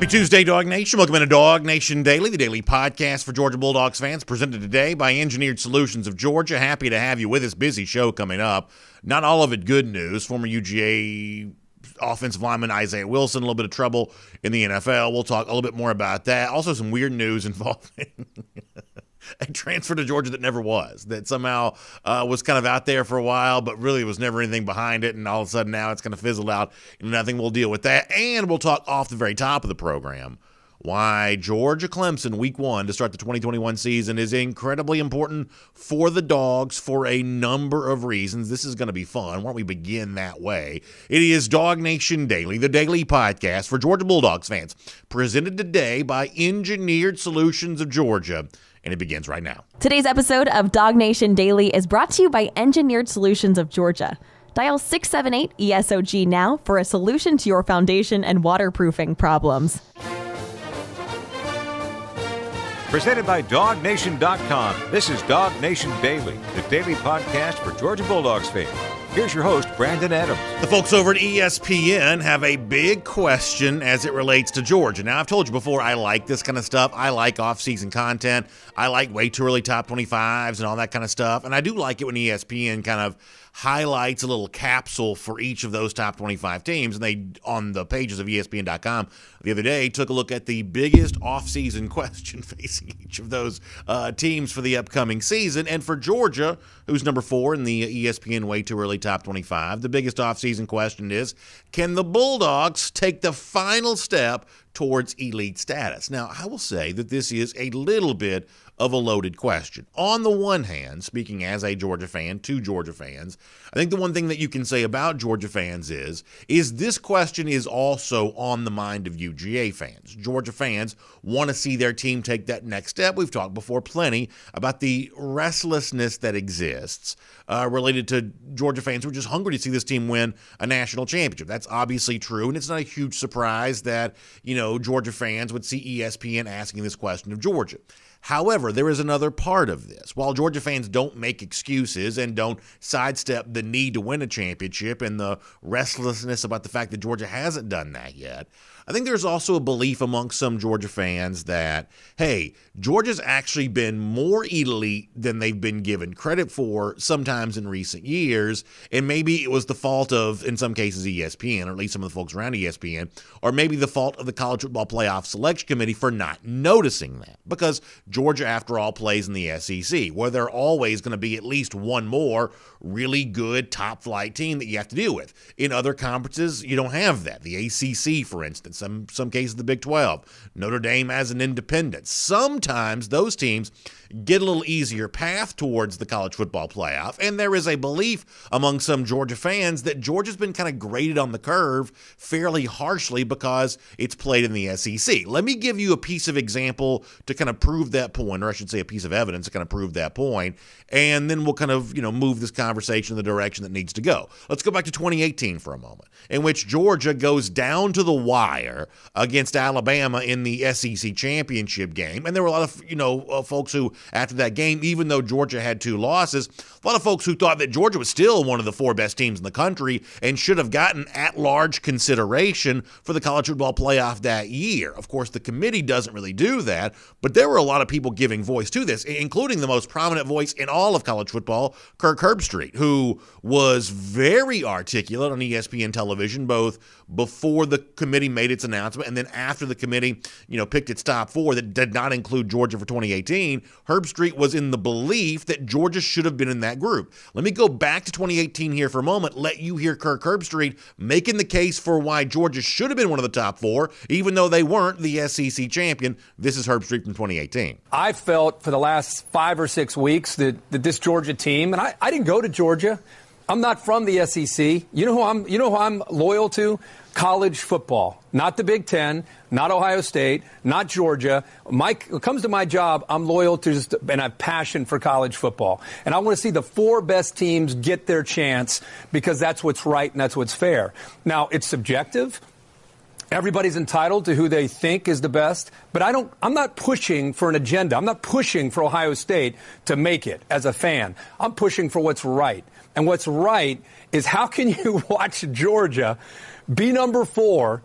Happy Tuesday, Dog Nation. Welcome into DawgNation Daily, the daily podcast for Georgia Bulldogs fans, presented today by Engineered Solutions of Georgia. Happy to have you with us. Busy show coming up. Not all of it good news. Former UGA offensive lineman Isaiah Wilson, a little bit of trouble in the NFL. We'll talk a little bit more about that. Also, some weird news involving a transfer to Georgia that never was, that somehow was kind of out there for a while, but really was never anything behind it, and all of a sudden now it's kind of fizzled out and nothing. We'll deal with that, and we'll talk off the very top of the program why Georgia-Clemson Week 1 to start the 2021 season is incredibly important for the Dogs for a number of reasons. This is going to be fun. Why don't we begin that way? It is DawgNation Daily, the daily podcast for Georgia Bulldogs fans, presented today by Engineered Solutions of Georgia. And it begins right now. Today's episode of DawgNation Daily is brought to you by Engineered Solutions of Georgia. Dial 678-ESOG now for a solution to your foundation and waterproofing problems. Presented by DawgNation.com. This is DawgNation Daily, the daily podcast for Georgia Bulldogs fans. Here's your host, Brandon Adams. The folks over at ESPN have a big question as it relates to Georgia. Now, I've told you before, I like this kind of stuff. I like off-season content. I like way too early top 25s and all that kind of stuff. And I do like it when ESPN kind of highlights a little capsule for each of those top 25 teams. And they, on the pages of ESPN.com the other day, took a look at the biggest off-season question facing each of those teams for the upcoming season. And for Georgia, who's number 4 in the ESPN way too early top 25, the biggest off-season question is, can the Bulldogs take the final step towards elite status? Now, I will say that this is a little bit of a loaded question. On the one hand, speaking as a Georgia fan to Georgia fans, I think the one thing that you can say about Georgia fans is this question is also on the mind of UGA fans. Georgia fans want to see their team take that next step. We've talked before plenty about the restlessness that exists related to Georgia fans who are just hungry to see this team win a national championship. That's obviously true, and it's not a huge surprise that, Georgia fans would see ESPN asking this question of Georgia. However, there is another part of this. While Georgia fans don't make excuses and don't sidestep the need to win a championship and the restlessness about the fact that Georgia hasn't done that yet, I think there's also a belief amongst some Georgia fans that, hey, Georgia's actually been more elite than they've been given credit for sometimes in recent years, and maybe it was the fault of, in some cases, ESPN, or at least some of the folks around ESPN, or maybe the fault of the College Football Playoff Selection Committee for not noticing that. Because Georgia, after all, plays in the SEC, where there are always going to be at least one more really good top-flight team that you have to deal with. In other conferences, you don't have that. The ACC, for instance, some cases the Big 12, Notre Dame as an independent. Sometimes those teams get a little easier path towards the college football playoff, and there is a belief among some Georgia fans that Georgia's been kind of graded on the curve fairly harshly because it's played in the SEC. Let me give you a piece of example to kind of prove that point, or I should say a piece of evidence to kind of prove that point, and then we'll kind of, move this conversation in the direction that needs to go. Let's go back to 2018 for a moment, in which Georgia goes down to the wire against Alabama in the SEC championship game, and there were a lot of, folks who, after that game, even though Georgia had 2 losses, a lot of folks who thought that Georgia was still one of the 4 best teams in the country and should have gotten at-large consideration for the college football playoff that year. Of course, the committee doesn't really do that, but there were a lot of people giving voice to this, including the most prominent voice in all of college football, Kirk Herbstreit, who was very articulate on ESPN television, both before the committee made its announcement and then after the committee, picked its top 4 that did not include Georgia for 2018. Herbstreit was in the belief that Georgia should have been in that group. Let me go back to 2018 here for a moment, let you hear Kirk Herbstreit making the case for why Georgia should have been one of the top 4, even though they weren't the SEC champion. This is Herbstreit from 2018. I felt for the last 5 or 6 weeks that this Georgia team, and I didn't go to Georgia. I'm not from the SEC. You know who I'm loyal to? College football. Not the Big Ten, not Ohio State, not Georgia. When it comes to my job, I'm loyal to and I have passion for college football. And I want to see the 4 best teams get their chance because that's what's right and that's what's fair. Now, it's subjective. Everybody's entitled to who they think is the best, but I'm not pushing for an agenda. I'm not pushing for Ohio State to make it as a fan. I'm pushing for what's right. And what's right is how can you watch Georgia be number 4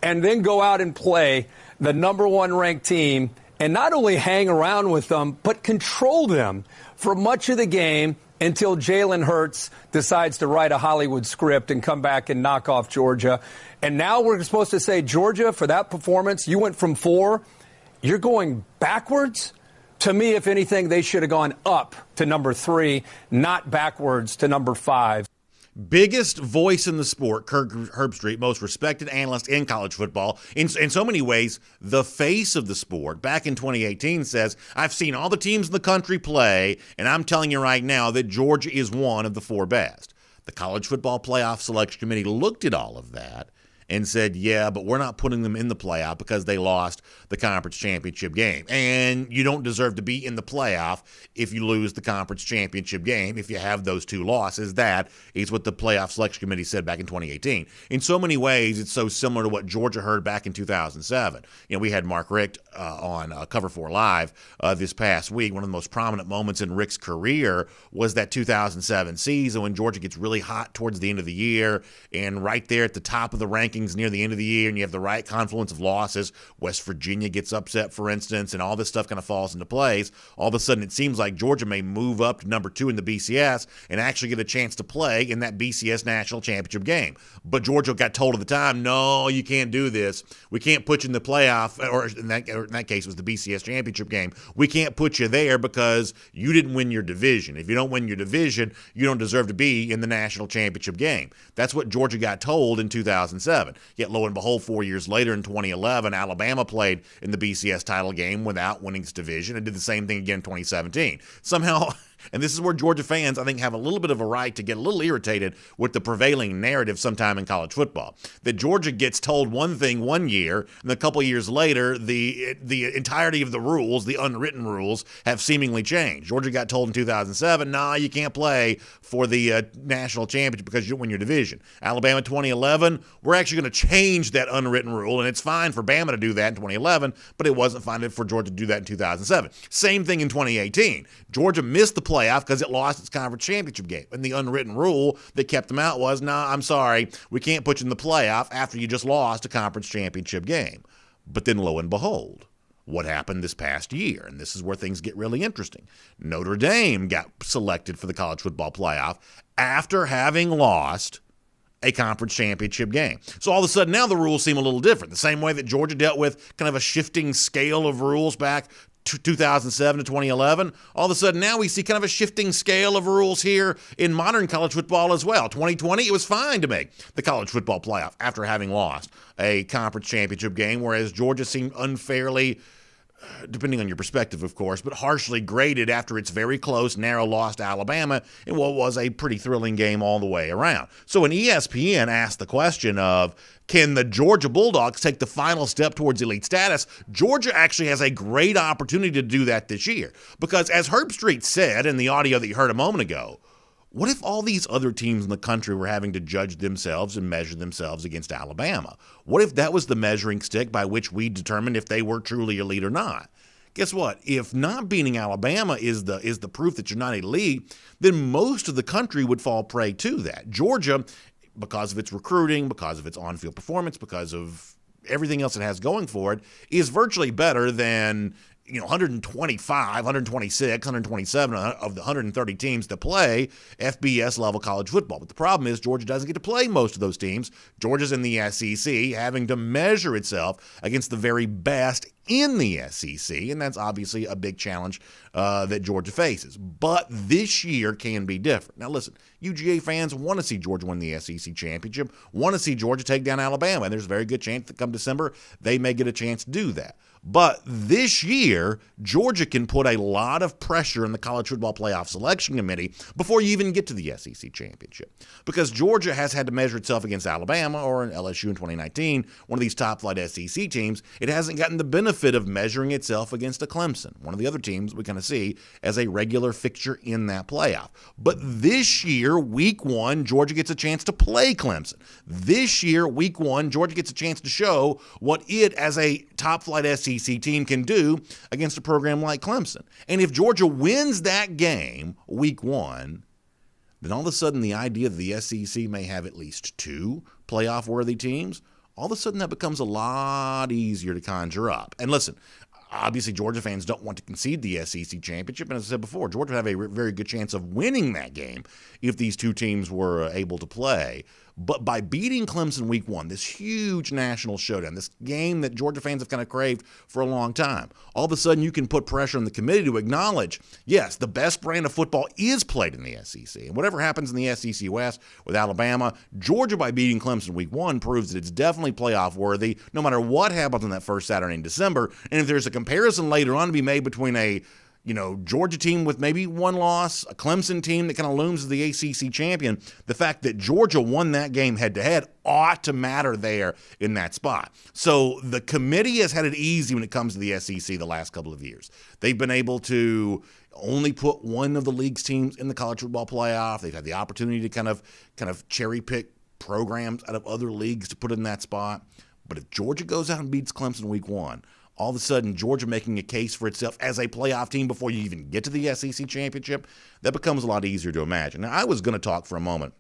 and then go out and play the number one ranked team and not only hang around with them, but control them for much of the game until Jalen Hurts decides to write a Hollywood script and come back and knock off Georgia. And now we're supposed to say, Georgia, for that performance, you went from 4, you're going backwards? To me, if anything, they should have gone up to number 3, not backwards to number 5. Biggest voice in the sport, Kirk Herbstreit, most respected analyst in college football, in so many ways, the face of the sport, back in 2018 says, I've seen all the teams in the country play, and I'm telling you right now that Georgia is one of the 4 best. The College Football Playoff Selection Committee looked at all of that and said, yeah, but we're not putting them in the playoff because they lost the conference championship game. And you don't deserve to be in the playoff if you lose the conference championship game, if you have those 2 losses. That is what the playoff selection committee said back in 2018. In so many ways, it's so similar to what Georgia heard back in 2007. You know, we had Mark Richt on Cover 4 Live this past week. One of the most prominent moments in Richt's career was that 2007 season when Georgia gets really hot towards the end of the year, and right there at the top of the rankings near the end of the year, and you have the right confluence of losses. West Virginia gets upset, for instance, and all this stuff kind of falls into place. All of a sudden, it seems like Georgia may move up to number 2 in the BCS and actually get a chance to play in that BCS national championship game. But Georgia got told at the time, no, you can't do this. We can't put you in the playoff, or in that case, it was the BCS championship game. We can't put you there because you didn't win your division. If you don't win your division, you don't deserve to be in the national championship game. That's what Georgia got told in 2007. Yet, lo and behold, 4 years later in 2011, Alabama played in the BCS title game without winning its division and did the same thing again in 2017. Somehow, and this is where Georgia fans, I think, have a little bit of a right to get a little irritated with the prevailing narrative sometime in college football. That Georgia gets told one thing one year, and a couple years later, the entirety of the rules, the unwritten rules, have seemingly changed. Georgia got told in 2007, nah, you can't play for the national championship because you don't win your division. Alabama 2011, we're actually going to change that unwritten rule, and it's fine for Bama to do that in 2011, but it wasn't fine for Georgia to do that in 2007. Same thing in 2018. Georgia missed the playoff because it lost its conference championship game. And the unwritten rule that kept them out was, I'm sorry, we can't put you in the playoff after you just lost a conference championship game. But then lo and behold, what happened this past year? And this is where things get really interesting. Notre Dame got selected for the college football playoff after having lost a conference championship game. So all of a sudden now the rules seem a little different. The same way that Georgia dealt with kind of a shifting scale of rules back 2007 to 2011, all of a sudden now we see kind of a shifting scale of rules here in modern college football as well. 2020, it was fine to make the college football playoff after having lost a conference championship game, whereas Georgia seemed unfairly, depending on your perspective, of course, but harshly graded after its very close, narrow loss to Alabama in what was a pretty thrilling game all the way around. So when ESPN asked the question of, can the Georgia Bulldogs take the final step towards elite status? Georgia actually has a great opportunity to do that this year. Because as Herbstreit said in the audio that you heard a moment ago, what if all these other teams in the country were having to judge themselves and measure themselves against Alabama? What if that was the measuring stick by which we determined if they were truly elite or not? Guess what? If not beating Alabama is the proof that you're not elite, then most of the country would fall prey to that. Georgia, because of its recruiting, because of its on-field performance, because of everything else it has going for it, is virtually better than 125, 126, 127 of the 130 teams that play FBS level college football. But the problem is Georgia doesn't get to play most of those teams. Georgia's in the SEC, having to measure itself against the very best in the SEC, and that's obviously a big challenge that Georgia faces. But this year can be different. Now listen, UGA fans want to see Georgia win the SEC championship, want to see Georgia take down Alabama, and there's a very good chance that come December they may get a chance to do that. But this year, Georgia can put a lot of pressure on the College Football Playoff Selection Committee before you even get to the SEC Championship. Because Georgia has had to measure itself against Alabama or LSU in 2019, one of these top-flight SEC teams. It hasn't gotten the benefit of measuring itself against a Clemson, one of the other teams we kind of see as a regular fixture in that playoff. But this year, Week 1, Georgia gets a chance to play Clemson. This year, Week 1, Georgia gets a chance to show what it, as a top-flight SEC team, can do against a program like Clemson. And if Georgia wins that game, Week 1, then all of a sudden the idea that the SEC may have at least 2 playoff-worthy teams all of a sudden that becomes a lot easier to conjure up. And listen, obviously Georgia fans don't want to concede the SEC championship, and as I said before, Georgia would have a very good chance of winning that game if these two teams were able to play. But by beating Clemson week 1, this huge national showdown, this game that Georgia fans have kind of craved for a long time, all of a sudden you can put pressure on the committee to acknowledge, yes, the best brand of football is played in the SEC. And whatever happens in the SEC West with Alabama, Georgia, by beating Clemson week 1, proves that it's definitely playoff worthy no matter what happens on that first Saturday in December. And if there's a comparison later on to be made between a Georgia team with maybe one loss, a Clemson team that kind of looms as the ACC champion, the fact that Georgia won that game head-to-head ought to matter there in that spot. So the committee has had it easy when it comes to the SEC the last couple of years. They've been able to only put one of the league's teams in the college football playoff. They've had the opportunity to kind of cherry-pick programs out of other leagues to put in that spot. But if Georgia goes out and beats Clemson week 1, all of a sudden, Georgia making a case for itself as a playoff team before you even get to the SEC championship, that becomes a lot easier to imagine. Now, I was going to talk for a moment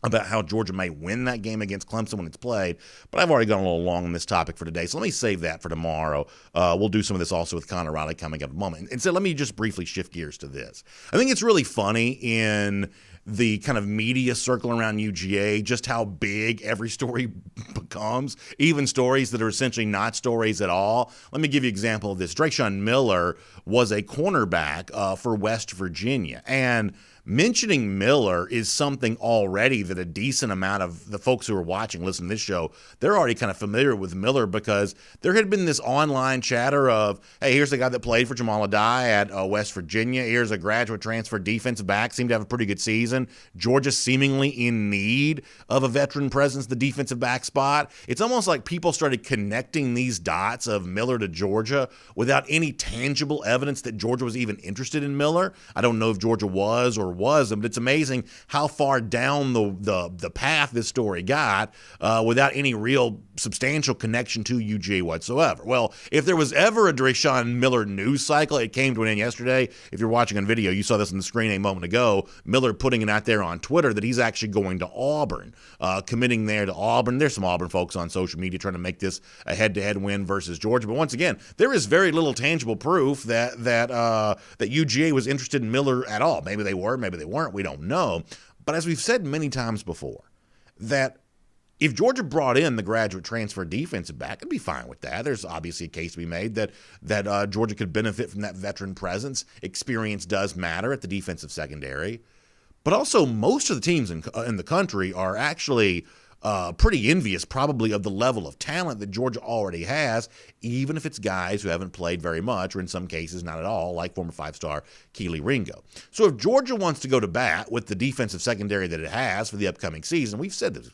about how Georgia may win that game against Clemson when it's played, but I've already gone a little long on this topic for today, so let me save that for tomorrow. We'll do some of this also with Connor Riley coming up in a moment. And so let me just briefly shift gears to this. I think it's really funny in the kind of media circle around UGA, just how big every story becomes, even stories that are essentially not stories at all. Let me give you an example of this. Drakeshawn Miller was a cornerback for West Virginia, and mentioning Miller is something already that a decent amount of the folks who are watching, listen to this show, they're already kind of familiar with Miller because there had been this online chatter of, hey, here's the guy that played for Jamal Adai at West Virginia. Here's a graduate transfer defensive back, seemed to have a pretty good season. Georgia seemingly in need of a veteran presence, the defensive back spot. It's almost like people started connecting these dots of Miller to Georgia without any tangible evidence that Georgia was even interested in Miller. I don't know if Georgia was or wasn't, but it's amazing how far down the path this story got without any real substantial connection to UGA whatsoever. Well, if there was ever a Drakeshawn Miller news cycle, it came to an end yesterday. If you're watching on video, you saw this on the screen a moment ago, Miller putting it out there on Twitter that he's actually going to Auburn, committing there to Auburn. There's some Auburn folks on social media trying to make this a head-to-head win versus Georgia, but once again, there is very little tangible proof that UGA was interested in Miller at all. Maybe they were, maybe they weren't, we don't know. But as we've said many times before, that if Georgia brought in the graduate transfer defensive back, I'd be fine with that. There's obviously a case to be made that Georgia could benefit from that veteran presence. Experience does matter at the defensive secondary. But also, most of the teams in the country are actually pretty envious probably of the level of talent that Georgia already has, even if it's guys who haven't played very much, or in some cases not at all, like former 5-star Keely Ringo. So if Georgia wants to go to bat with the defensive secondary that it has for the upcoming season, we've said this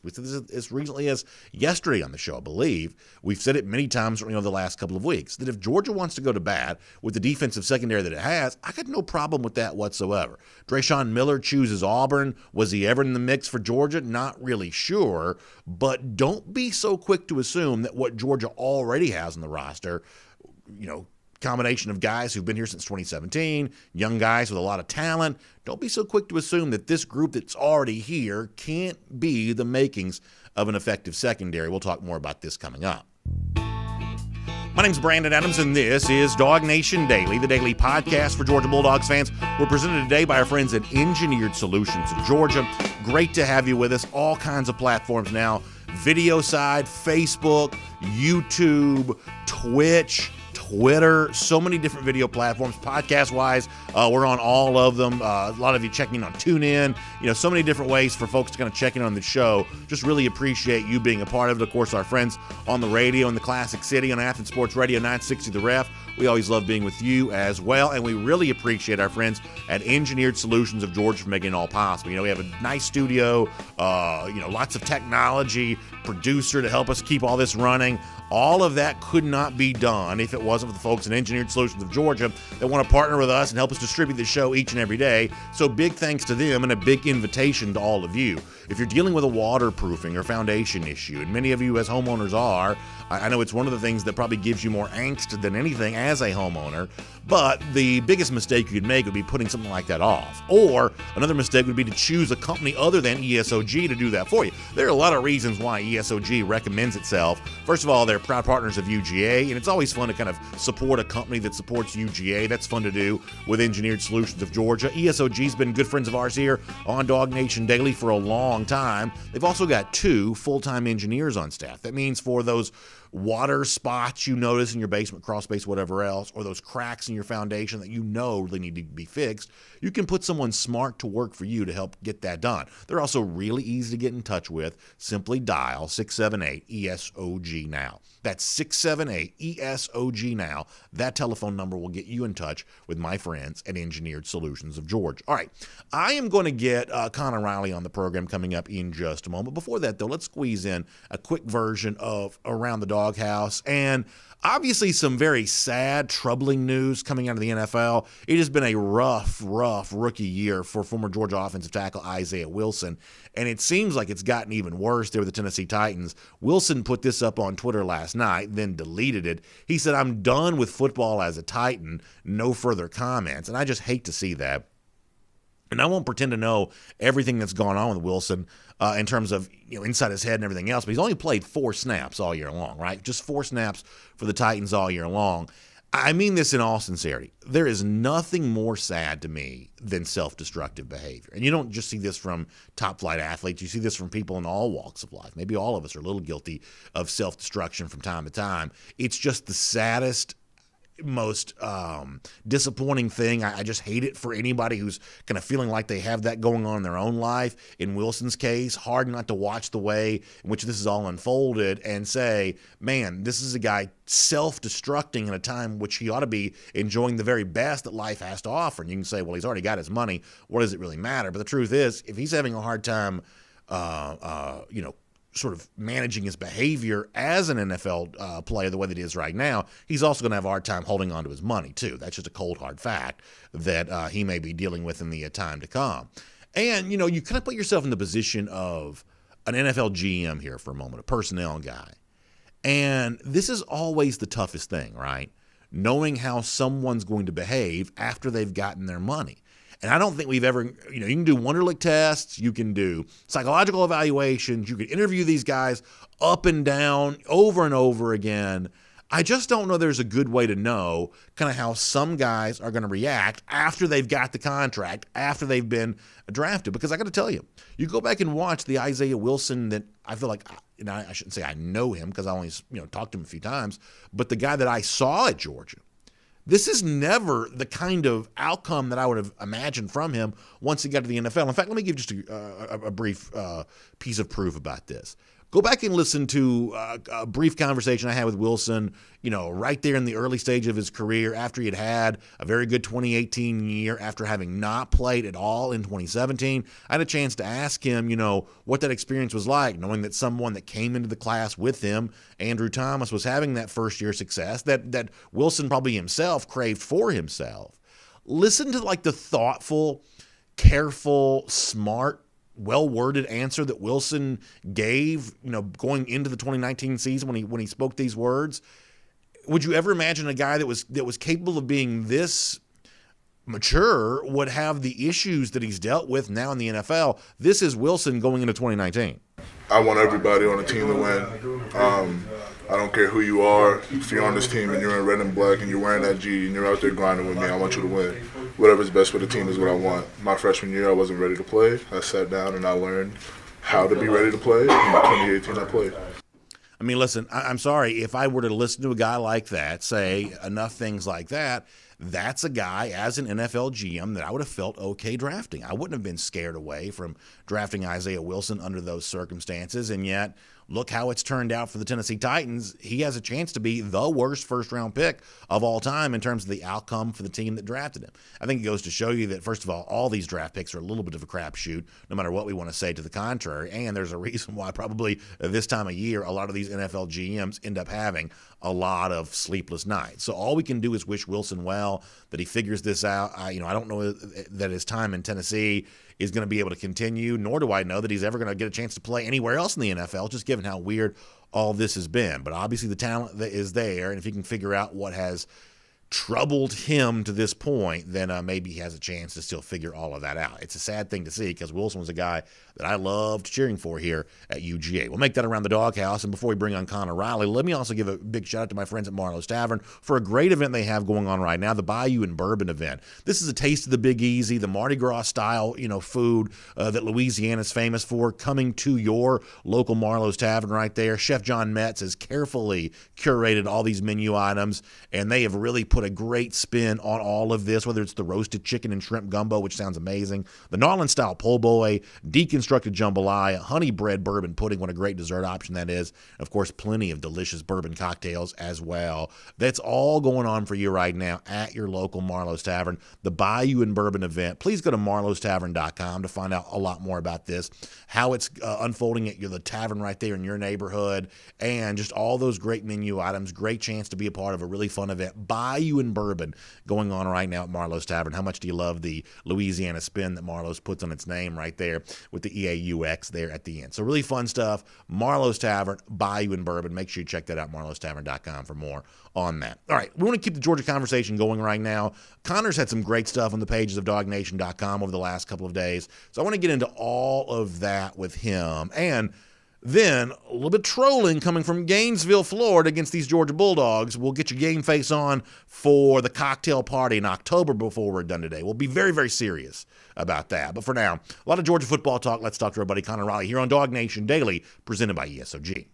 as recently as yesterday on the show, I believe. We've said it many times the last couple of weeks, that if Georgia wants to go to bat with the defensive secondary that it has, I got no problem with that whatsoever. Drakeshawn Miller chooses Auburn. Was he ever in the mix for Georgia? Not really sure. But don't be so quick to assume that what Georgia already has on the roster, combination of guys who've been here since 2017, young guys with a lot of talent, don't be so quick to assume that this group that's already here can't be the makings of an effective secondary. We'll talk more about this coming up. My name's Brandon Adams, and this is DawgNation Daily, the daily podcast for Georgia Bulldogs fans. We're presented today by our friends at Engineered Solutions of Georgia. Great to have you with us. All kinds of platforms now. Video side, Facebook, YouTube, Twitch, Twitter, so many different video platforms. Podcast-wise, we're on all of them. A lot of you checking in on TuneIn. So many different ways for folks to kind of check in on the show. Just really appreciate you being a part of it. Of course, our friends on the radio in the Classic City on Athens Sports Radio 960 The Ref. We always love being with you as well, and we really appreciate our friends at Engineered Solutions of Georgia for making it all possible. We have a nice studio, lots of technology, producer to help us keep all this running. All of that could not be done if it wasn't for the folks in Engineered Solutions of Georgia that want to partner with us and help us distribute the show each and every day. So big thanks to them and a big invitation to all of you. If you're dealing with a waterproofing or foundation issue, and many of you as homeowners are, I know it's one of the things that probably gives you more angst than anything as a homeowner, but the biggest mistake you could make would be putting something like that off. Or another mistake would be to choose a company other than ESOG to do that for you. There are a lot of reasons why ESOG recommends itself. First of all, they're proud partners of UGA, and it's always fun to kind of support a company that supports UGA. That's fun to do with Engineered Solutions of Georgia. ESOG's been good friends of ours here on DawgNation Daily for a long time. They've also got 2 full-time engineers on staff. That means for those water spots you notice in your basement, crawl space, whatever else, or those cracks in your foundation that you know really need to be fixed, you can put someone smart to work for you to help get that done. They're also really easy to get in touch with. Simply dial 678-ESOG now. That's 678-ESOG now. That telephone number will get you in touch with my friends at Engineered Solutions of Georgia. All right, I am going to get Connor Riley on the program coming up in just a moment. Before that, though, let's squeeze in a quick version of Around the Doghouse. And obviously some very sad, troubling news coming out of the NFL. It has been a rough rookie year for former Georgia offensive tackle Isaiah Wilson, and it seems like it's gotten even worse there with the Tennessee Titans. Wilson put this up on Twitter last night, then deleted it. He said, "I'm done with football as a Titan. No further comments." And I just hate to see that. And I won't pretend to know everything that's gone on with Wilson in terms of inside his head and everything else, but he's only played 4 snaps all year long, right? Just 4 snaps for the Titans all year long. I mean this in all sincerity. There is nothing more sad to me than self-destructive behavior. And you don't just see this from top-flight athletes. You see this from people in all walks of life. Maybe all of us are a little guilty of self-destruction from time to time. It's just the saddest, most disappointing thing. I just hate it for anybody who's kind of feeling like they have that going on in their own life. In Wilson's case, hard not to watch the way in which this is all unfolded and say, man, this is a guy self-destructing in a time which he ought to be enjoying the very best that life has to offer. And you can say, well, he's already got his money. What does it really matter? But the truth is, if he's having a hard time, sort of managing his behavior as an NFL player the way that he is right now, he's also going to have a hard time holding on to his money, too. That's just a cold, hard fact that he may be dealing with in the time to come. And, you kind of put yourself in the position of an NFL GM here for a moment, a personnel guy. And this is always the toughest thing, right? Knowing how someone's going to behave after they've gotten their money. And I don't think we've ever, you can do Wonderlic tests, you can do psychological evaluations, you can interview these guys up and down over and over again. I just don't know there's a good way to know kind of how some guys are going to react after they've got the contract, after they've been drafted. Because I got to tell you, you go back and watch the Isaiah Wilson that I feel like, I shouldn't say I know him because I only talked to him a few times, but the guy that I saw at Georgia, this is never the kind of outcome that I would have imagined from him once he got to the NFL. In fact, let me give just a brief piece of proof about this. Go back and listen to a brief conversation I had with Wilson, right there in the early stage of his career after he had a very good 2018 year, after having not played at all in 2017. I had a chance to ask him, what that experience was like, knowing that someone that came into the class with him, Andrew Thomas, was having that first-year success that Wilson probably himself craved for himself. Listen to the thoughtful, careful, smart, well-worded answer that Wilson gave, going into the 2019 season when he spoke these words. Would you ever imagine a guy that was capable of being this mature would have the issues that he's dealt with now in the NFL? This is Wilson going into 2019. I want everybody on the team to win. I don't care who you are. If you're on this team and you're in red and black and you're wearing that G and you're out there grinding with me, I want you to win. Whatever's best for the team is what I want. My freshman year, I wasn't ready to play. I sat down and I learned how to be ready to play. In 2018, I played. I mean, listen, I'm sorry. If I were to listen to a guy like that say enough things like that, that's a guy as an NFL GM that I would have felt okay drafting. I wouldn't have been scared away from drafting Isaiah Wilson under those circumstances, and yet look how it's turned out for the Tennessee Titans. He has a chance to be the worst first-round pick of all time in terms of the outcome for the team that drafted him. I think it goes to show you that, first of all these draft picks are a little bit of a crapshoot, no matter what we want to say to the contrary, and there's a reason why probably this time of year a lot of these NFL GMs end up having a lot of sleepless nights. So all we can do is wish Wilson well, that he figures this out. I don't know that his time in Tennessee is going to be able to continue, nor do I know that he's ever going to get a chance to play anywhere else in the NFL, just given how weird all this has been. But obviously the talent that is there, and if he can figure out what has troubled him to this point, then maybe he has a chance to still figure all of that out. It's a sad thing to see because Wilson was a guy that I loved cheering for here at UGA. We'll make that around the doghouse. And before we bring on Connor Riley, let me also give a big shout out to my friends at Marlows Tavern for a great event they have going on right now, the Bayou and Bourbon event. This is a taste of the Big Easy, the Mardi Gras style, food that Louisiana's famous for, coming to your local Marlows Tavern right there. Chef John Metz has carefully curated all these menu items, and they have really put a great spin on all of this, whether it's the roasted chicken and shrimp gumbo, which sounds amazing, the Narland-style po' boy, deconstructed jambalaya, honey bread bourbon pudding, what a great dessert option that is. Of course, plenty of delicious bourbon cocktails as well. That's all going on for you right now at your local Marlows Tavern, the Bayou and Bourbon event. Please go to marlowstavern.com to find out a lot more about this, how it's unfolding at the tavern right there in your neighborhood, and just all those great menu items. Great chance to be a part of a really fun event. Bayou and Bourbon going on right now at Marlows Tavern. How much do you love the Louisiana spin that Marlows puts on its name right there with the EAUX there at the end? So really fun stuff. Marlows Tavern, Bayou and Bourbon. Make sure you check that out, marlowstavern.com, for more on that. All right, we want to keep the Georgia conversation going right now. Connor's had some great stuff on the pages of DawgNation.com over the last couple of days, so I want to get into all of that with him. And then a little bit trolling coming from Gainesville, Florida against these Georgia Bulldogs. We'll get your game face on for the cocktail party in October before we're done today. We'll be very, very serious about that. But for now, a lot of Georgia football talk. Let's talk to our buddy Connor Riley here on DawgNation Daily, presented by ESOG.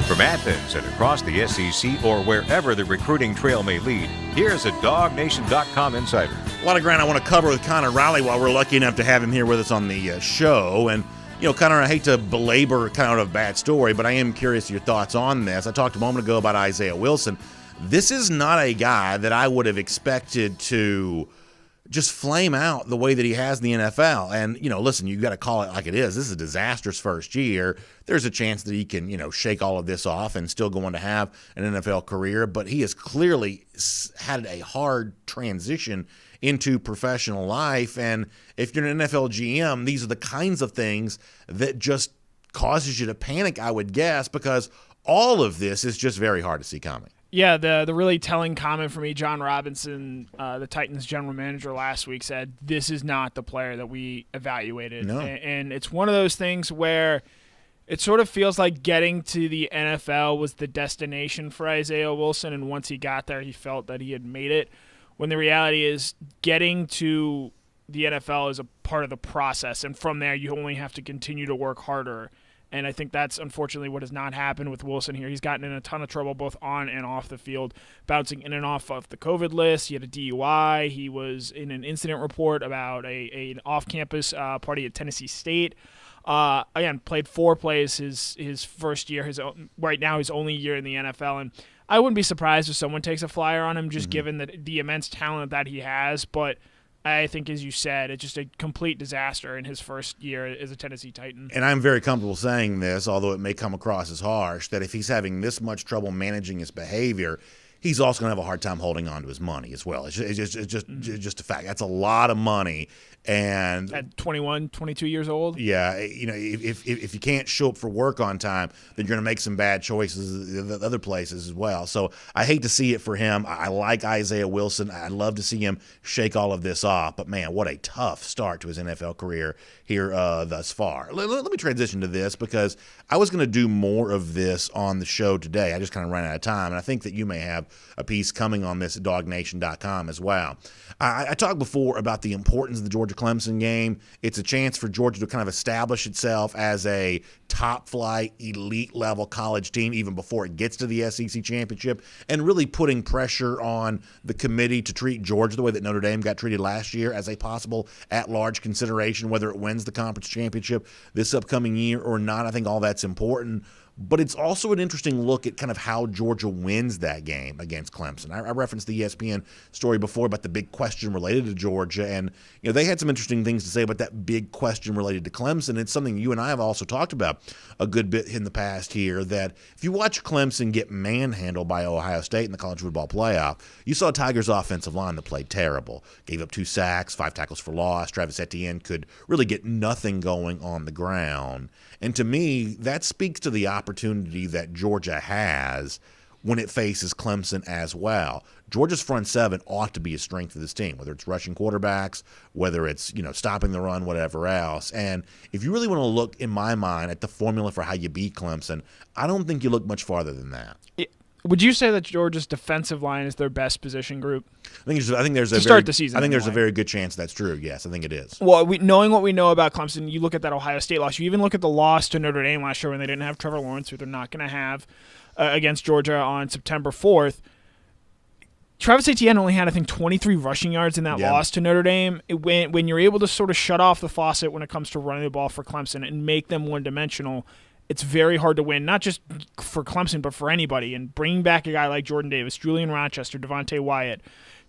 From Athens and across the SEC or wherever the recruiting trail may lead, here's a DawgNation.com insider. A lot of ground I want to cover with Connor Riley while we're lucky enough to have him here with us on the show. And, Connor, I hate to belabor kind of a bad story, but I am curious your thoughts on this. I talked a moment ago about Isaiah Wilson. This is not a guy that I would have expected to just flame out the way that he has in the NFL. And, listen, you got to call it like it is. This is a disastrous first year. There's a chance that he can, shake all of this off and still go on to have an NFL career. But he has clearly had a hard transition into professional life. And if you're an NFL GM, these are the kinds of things that just causes you to panic, I would guess, because all of this is just very hard to see coming. Yeah, the really telling comment for me, John Robinson, the Titans general manager last week, said, this is not the player that we evaluated. No. And it's one of those things where it sort of feels like getting to the NFL was the destination for Isaiah Wilson, and once he got there, he felt that he had made it, when the reality is getting to the NFL is a part of the process, and from there you only have to continue to work harder. And I think that's unfortunately what has not happened with Wilson here. He's gotten in a ton of trouble both on and off the field, bouncing in and off of the COVID list. He had a DUI. He was in an incident report about an off-campus party at Tennessee State. Again, played 4 plays his first year, right now his only year in the NFL. And I wouldn't be surprised if someone takes a flyer on him, just given the immense talent that he has. But I think, as you said, it's just a complete disaster in his first year as a Tennessee Titan. And I'm very comfortable saying this, although it may come across as harsh, that if he's having this much trouble managing his behavior, he's also going to have a hard time holding on to his money as well. It's just a fact. That's a lot of money. And at 21, 22 years old? Yeah, if you can't show up for work on time, then you're going to make some bad choices at other places as well. So I hate to see it for him. I like Isaiah Wilson. I'd love to see him shake all of this off. But, man, what a tough start to his NFL career here thus far. Let me transition to this, because I was going to do more of this on the show today. I just kind of ran out of time, and I think that you may have a piece coming on this at DawgNation.com as well. I talked before about the importance of the Georgia-Clemson game. It's a chance for Georgia to kind of establish itself as a top-flight, elite-level college team even before it gets to the SEC championship, and really putting pressure on the committee to treat Georgia the way that Notre Dame got treated last year as a possible at-large consideration, whether it wins the conference championship this upcoming year or not. I think all that's important. But it's also an interesting look at kind of how Georgia wins that game against Clemson. I referenced the ESPN story before about the big question related to Georgia, and they had some interesting things to say about that big question related to Clemson. It's something you and I have also talked about a good bit in the past here, that if you watch Clemson get manhandled by Ohio State in the college football playoff, you saw Tigers' offensive line that played terrible. Gave up 2 sacks, 5 tackles for loss. Travis Etienne could really get nothing going on the ground. And to me, that speaks to the opportunity that Georgia has when it faces Clemson as well. Georgia's front seven ought to be a strength of this team, whether it's rushing quarterbacks, whether it's stopping the run, whatever else. And if you really want to look, in my mind, at the formula for how you beat Clemson, I don't think you look much farther than that. Would you say that Georgia's defensive line is their best position group? I think there's a start the season. I think there's a very good chance that's true. Yes, I think it is. Well, knowing what we know about Clemson, you look at that Ohio State loss. You even look at the loss to Notre Dame last year when they didn't have Trevor Lawrence, who they're not going to have against Georgia on September 4th. Travis Etienne only had, I think, 23 rushing yards in that loss to Notre Dame. When you're able to sort of shut off the faucet when it comes to running the ball for Clemson and make them one-dimensional, it's very hard to win, not just for Clemson, but for anybody. And bringing back a guy like Jordan Davis, Julian Rochester, Devontae Wyatt,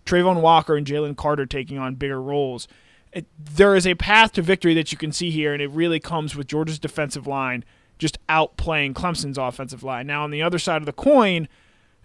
Trayvon Walker, and Jalen Carter taking on bigger roles, there is a path to victory that you can see here, and it really comes with Georgia's defensive line just outplaying Clemson's offensive line. Now, on the other side of the coin,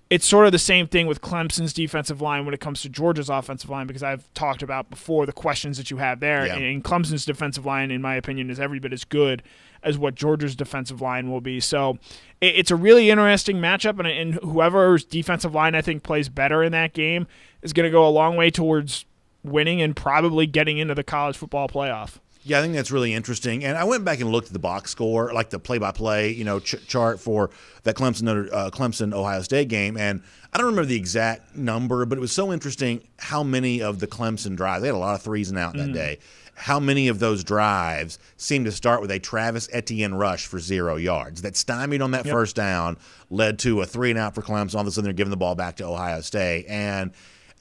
it's sort of the same thing with Clemson's defensive line when it comes to Georgia's offensive line, because I've talked about before the questions that you have there. Yeah. And Clemson's defensive line, in my opinion, is every bit as good as what Georgia's defensive line will be. So it's a really interesting matchup, and whoever's defensive line I think plays better in that game is going to go a long way towards winning and probably getting into the college football playoff. Yeah, I think that's really interesting. And I went back and looked at the box score, like the play-by-play, chart for that Clemson-Ohio State game. And I don't remember the exact number, but it was so interesting how many of the Clemson drives, they had a lot of threes and out that day, how many of those drives seemed to start with a Travis Etienne rush for 0 yards. That stymied on that first down, led to a 3-and-out for Clemson. All of a sudden they're giving the ball back to Ohio State. And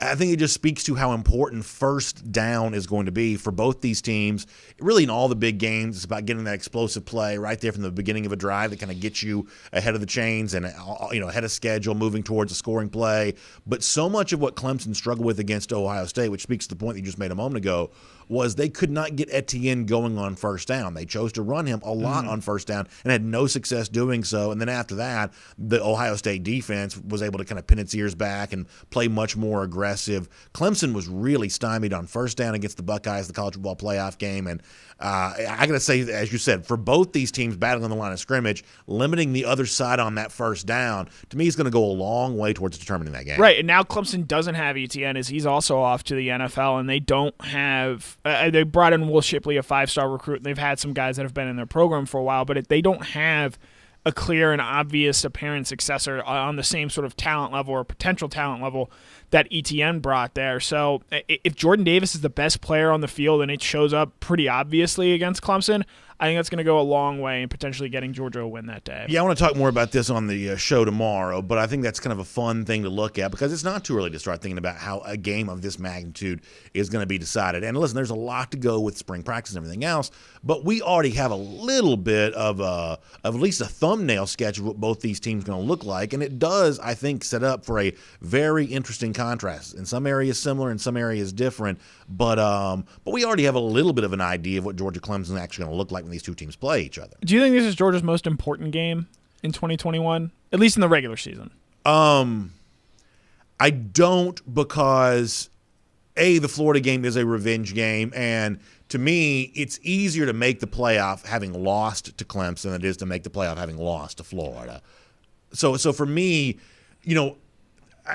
I think it just speaks to how important first down is going to be for both these teams. Really, in all the big games, it's about getting that explosive play right there from the beginning of a drive that kind of gets you ahead of the chains and ahead of schedule, moving towards a scoring play. But so much of what Clemson struggled with against Ohio State, which speaks to the point that you just made a moment ago, was they could not get Etienne going on first down. They chose to run him a lot on first down and had no success doing so. And then after that, the Ohio State defense was able to kind of pin its ears back and play much more aggressive. Clemson was really stymied on first down against the Buckeyes, the college football playoff game. And I got to say, as you said, for both these teams battling on the line of scrimmage, limiting the other side on that first down, to me, is going to go a long way towards determining that game. Right, and now Clemson doesn't have Etienne, as he's also off to the NFL, and they don't have they brought in Will Shipley, a 5-star recruit, and they've had some guys that have been in their program for a while, but they don't have a clear and obvious apparent successor on the same sort of talent level or potential talent level that Etienne brought there. So if Jordan Davis is the best player on the field and it shows up pretty obviously against Clemson, I think that's going to go a long way in potentially getting Georgia a win that day. Yeah, I want to talk more about this on the show tomorrow, but I think that's kind of a fun thing to look at because it's not too early to start thinking about how a game of this magnitude is going to be decided. And listen, there's a lot to go with spring practice and everything else, but we already have a little bit of at least a thumbnail sketch of what both these teams are going to look like, and it does, I think, set up for a very interesting contrast. In some areas similar, in some areas different, but we already have a little bit of an idea of what Georgia Clemson is actually going to look like when these two teams play each other. Do you think this is Georgia's most important game in 2021, at least in the regular season? I don't, because the Florida game is a revenge game, and to me, it's easier to make the playoff having lost to Clemson than it is to make the playoff having lost to Florida. So for me,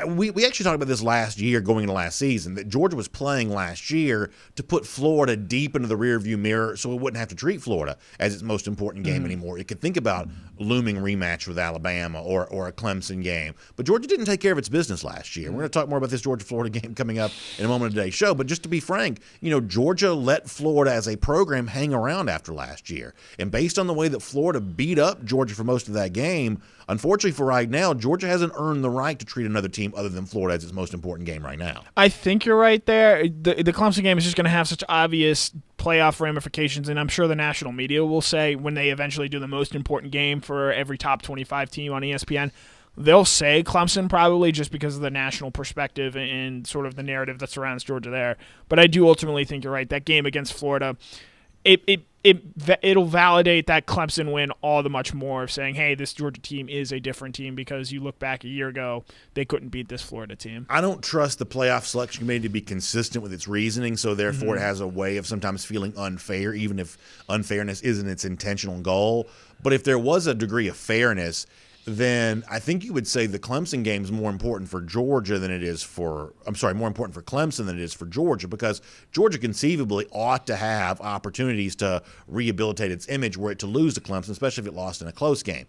we actually talked about this last year going into last season, that Georgia was playing last year to put Florida deep into the rearview mirror so it wouldn't have to treat Florida as its most important game anymore. It could think about looming rematch with Alabama or a Clemson game. But Georgia didn't take care of its business last year. We're going to talk more about this Georgia-Florida game coming up in a moment of today's show. But just to be frank, Georgia let Florida as a program hang around after last year. And based on the way that Florida beat up Georgia for most of that game, unfortunately for right now, Georgia hasn't earned the right to treat another team other than Florida as its most important game right now. I think you're right there. The Clemson game is just going to have such obvious playoff ramifications, and I'm sure the national media will say when they eventually do the most important game for every top 25 team on ESPN, they'll say Clemson probably just because of the national perspective and sort of the narrative that surrounds Georgia there. But I do ultimately think you're right. That game against Florida, it'll validate that Clemson win all the much more of saying, hey, this Georgia team is a different team because you look back a year ago, they couldn't beat this Florida team. I don't trust the playoff selection committee to be consistent with its reasoning, so therefore it has a way of sometimes feeling unfair, even if unfairness isn't its intentional goal. But if there was a degree of fairness, then I think you would say the Clemson game is more important for Georgia than it is for – more important for Clemson than it is for Georgia, because Georgia conceivably ought to have opportunities to rehabilitate its image were it to lose to Clemson, especially if it lost in a close game.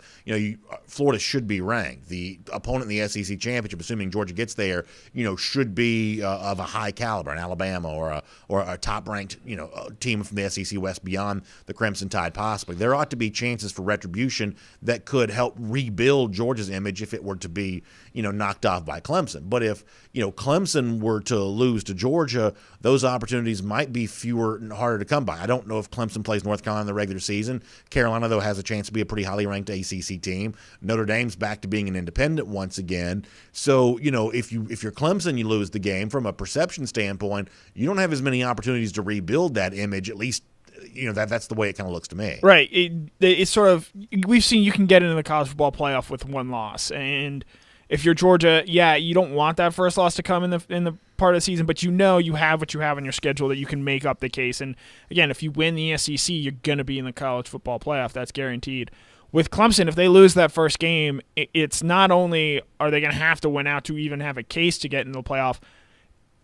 Florida should be ranked. The opponent in the SEC championship, assuming Georgia gets there, should be of a high caliber, an Alabama or a top-ranked team from the SEC West beyond the Crimson Tide possibly. There ought to be chances for retribution that could help rebuild Georgia's image if it were to be, knocked off by Clemson. But if, Clemson were to lose to Georgia, those opportunities might be fewer and harder to come by. I don't know if Clemson plays North Carolina in the regular season. Carolina, though, has a chance to be a pretty highly ranked ACC team. Notre Dame's back to being an independent once again. So, if you're Clemson, you lose the game. From a perception standpoint, you don't have as many opportunities to rebuild that image, at least that's the way it kind of looks to me. Right. It's sort of – we've seen you can get into the college football playoff with one loss. And if you're Georgia, you don't want that first loss to come in the part of the season, but you have what you have on your schedule that you can make up the case. And, again, if you win the SEC, you're going to be in the college football playoff. That's guaranteed. With Clemson, if they lose that first game, it's not only are they going to have to win out to even have a case to get into the playoff.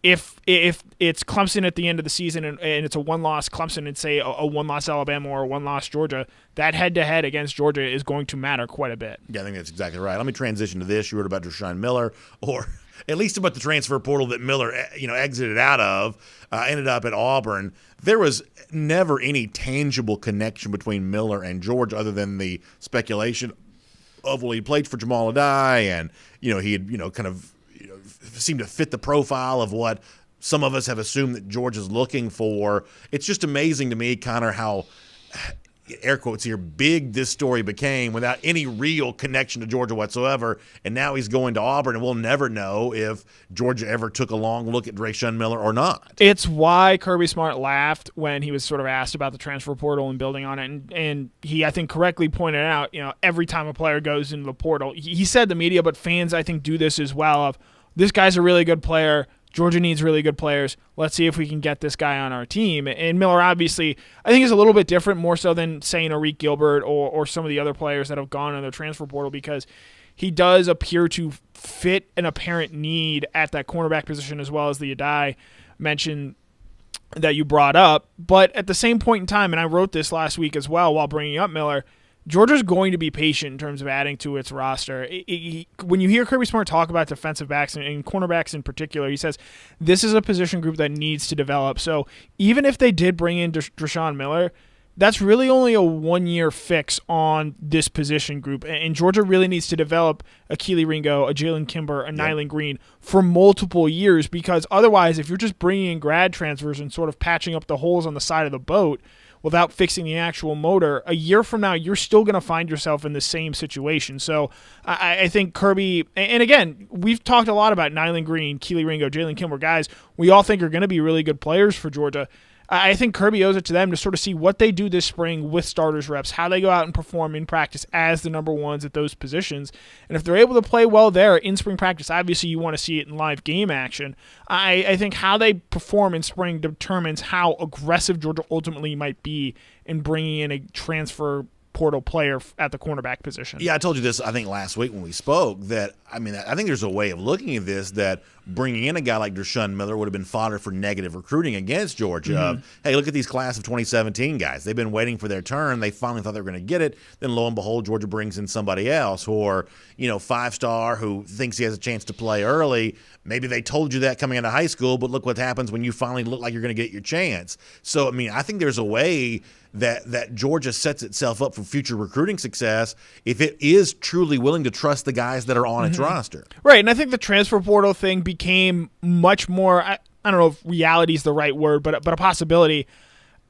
If it's Clemson at the end of the season and it's a one-loss Clemson and, say, a one-loss Alabama or a one-loss Georgia, that head-to-head against Georgia is going to matter quite a bit. Yeah, I think that's exactly right. Let me transition to this. You wrote about Drakeshawn Miller, or at least about the transfer portal that Miller exited out of, ended up at Auburn. There was never any tangible connection between Miller and Georgia other than the speculation of, well, he played for Jamal Adai and, he had, kind of seem to fit the profile of what some of us have assumed that Georgia's looking for. It's just amazing to me, Connor, how, air quotes here, big this story became without any real connection to Georgia whatsoever. And now he's going to Auburn, and we'll never know if Georgia ever took a long look at Drakeshawn Miller or not. It's why Kirby Smart laughed when he was sort of asked about the transfer portal and building on it. And he, I think, correctly pointed out, every time a player goes into the portal, he said the media, but fans, I think, do this as well of, this guy's a really good player. Georgia needs really good players. Let's see if we can get this guy on our team. And Miller, obviously, I think is a little bit different, more so than, say, Arik Gilbert or some of the other players that have gone in the transfer portal, because he does appear to fit an apparent need at that cornerback position, as well as the Adai mentioned that you brought up. But at the same point in time, and I wrote this last week as well while bringing up Miller, Georgia's going to be patient in terms of adding to its roster. When you hear Kirby Smart talk about defensive backs and cornerbacks in particular, he says this is a position group that needs to develop. So even if they did bring in Drakeshawn Miller, that's really only a one-year fix on this position group. And Georgia really needs to develop a Keely Ringo, a Jalen Kimber, a Nyland Green for multiple years, because otherwise, if you're just bringing in grad transfers and sort of patching up the holes on the side of the boat without fixing the actual motor, a year from now, you're still going to find yourself in the same situation. So I think Kirby, and again, we've talked a lot about Nyland Green, Keely Ringo, Jalen Kimber, guys we all think are going to be really good players for Georgia. I think Kirby owes it to them to sort of see what they do this spring with starters reps, how they go out and perform in practice as the number ones at those positions. And if they're able to play well there in spring practice, obviously you want to see it in live game action. I think how they perform in spring determines how aggressive Georgia ultimately might be in bringing in a transfer portal player at the cornerback position. Yeah, I told you this, I think, last week when we spoke, that, I mean, I think there's a way of looking at this that bringing in a guy like Drakeshawn Miller would have been fodder for negative recruiting against Georgia. Hey, look at these class of 2017 guys. They've been waiting for their turn. They finally thought they were going to get it. Then, lo and behold, Georgia brings in somebody else, or, 5-star who thinks he has a chance to play early. Maybe they told you that coming out of high school, but look what happens when you finally look like you're going to get your chance. So, I mean, I think there's a way that Georgia sets itself up for future recruiting success if it is truly willing to trust the guys that are on its roster. Right, and I think the transfer portal thing became much more, I don't know if reality is the right word, but a possibility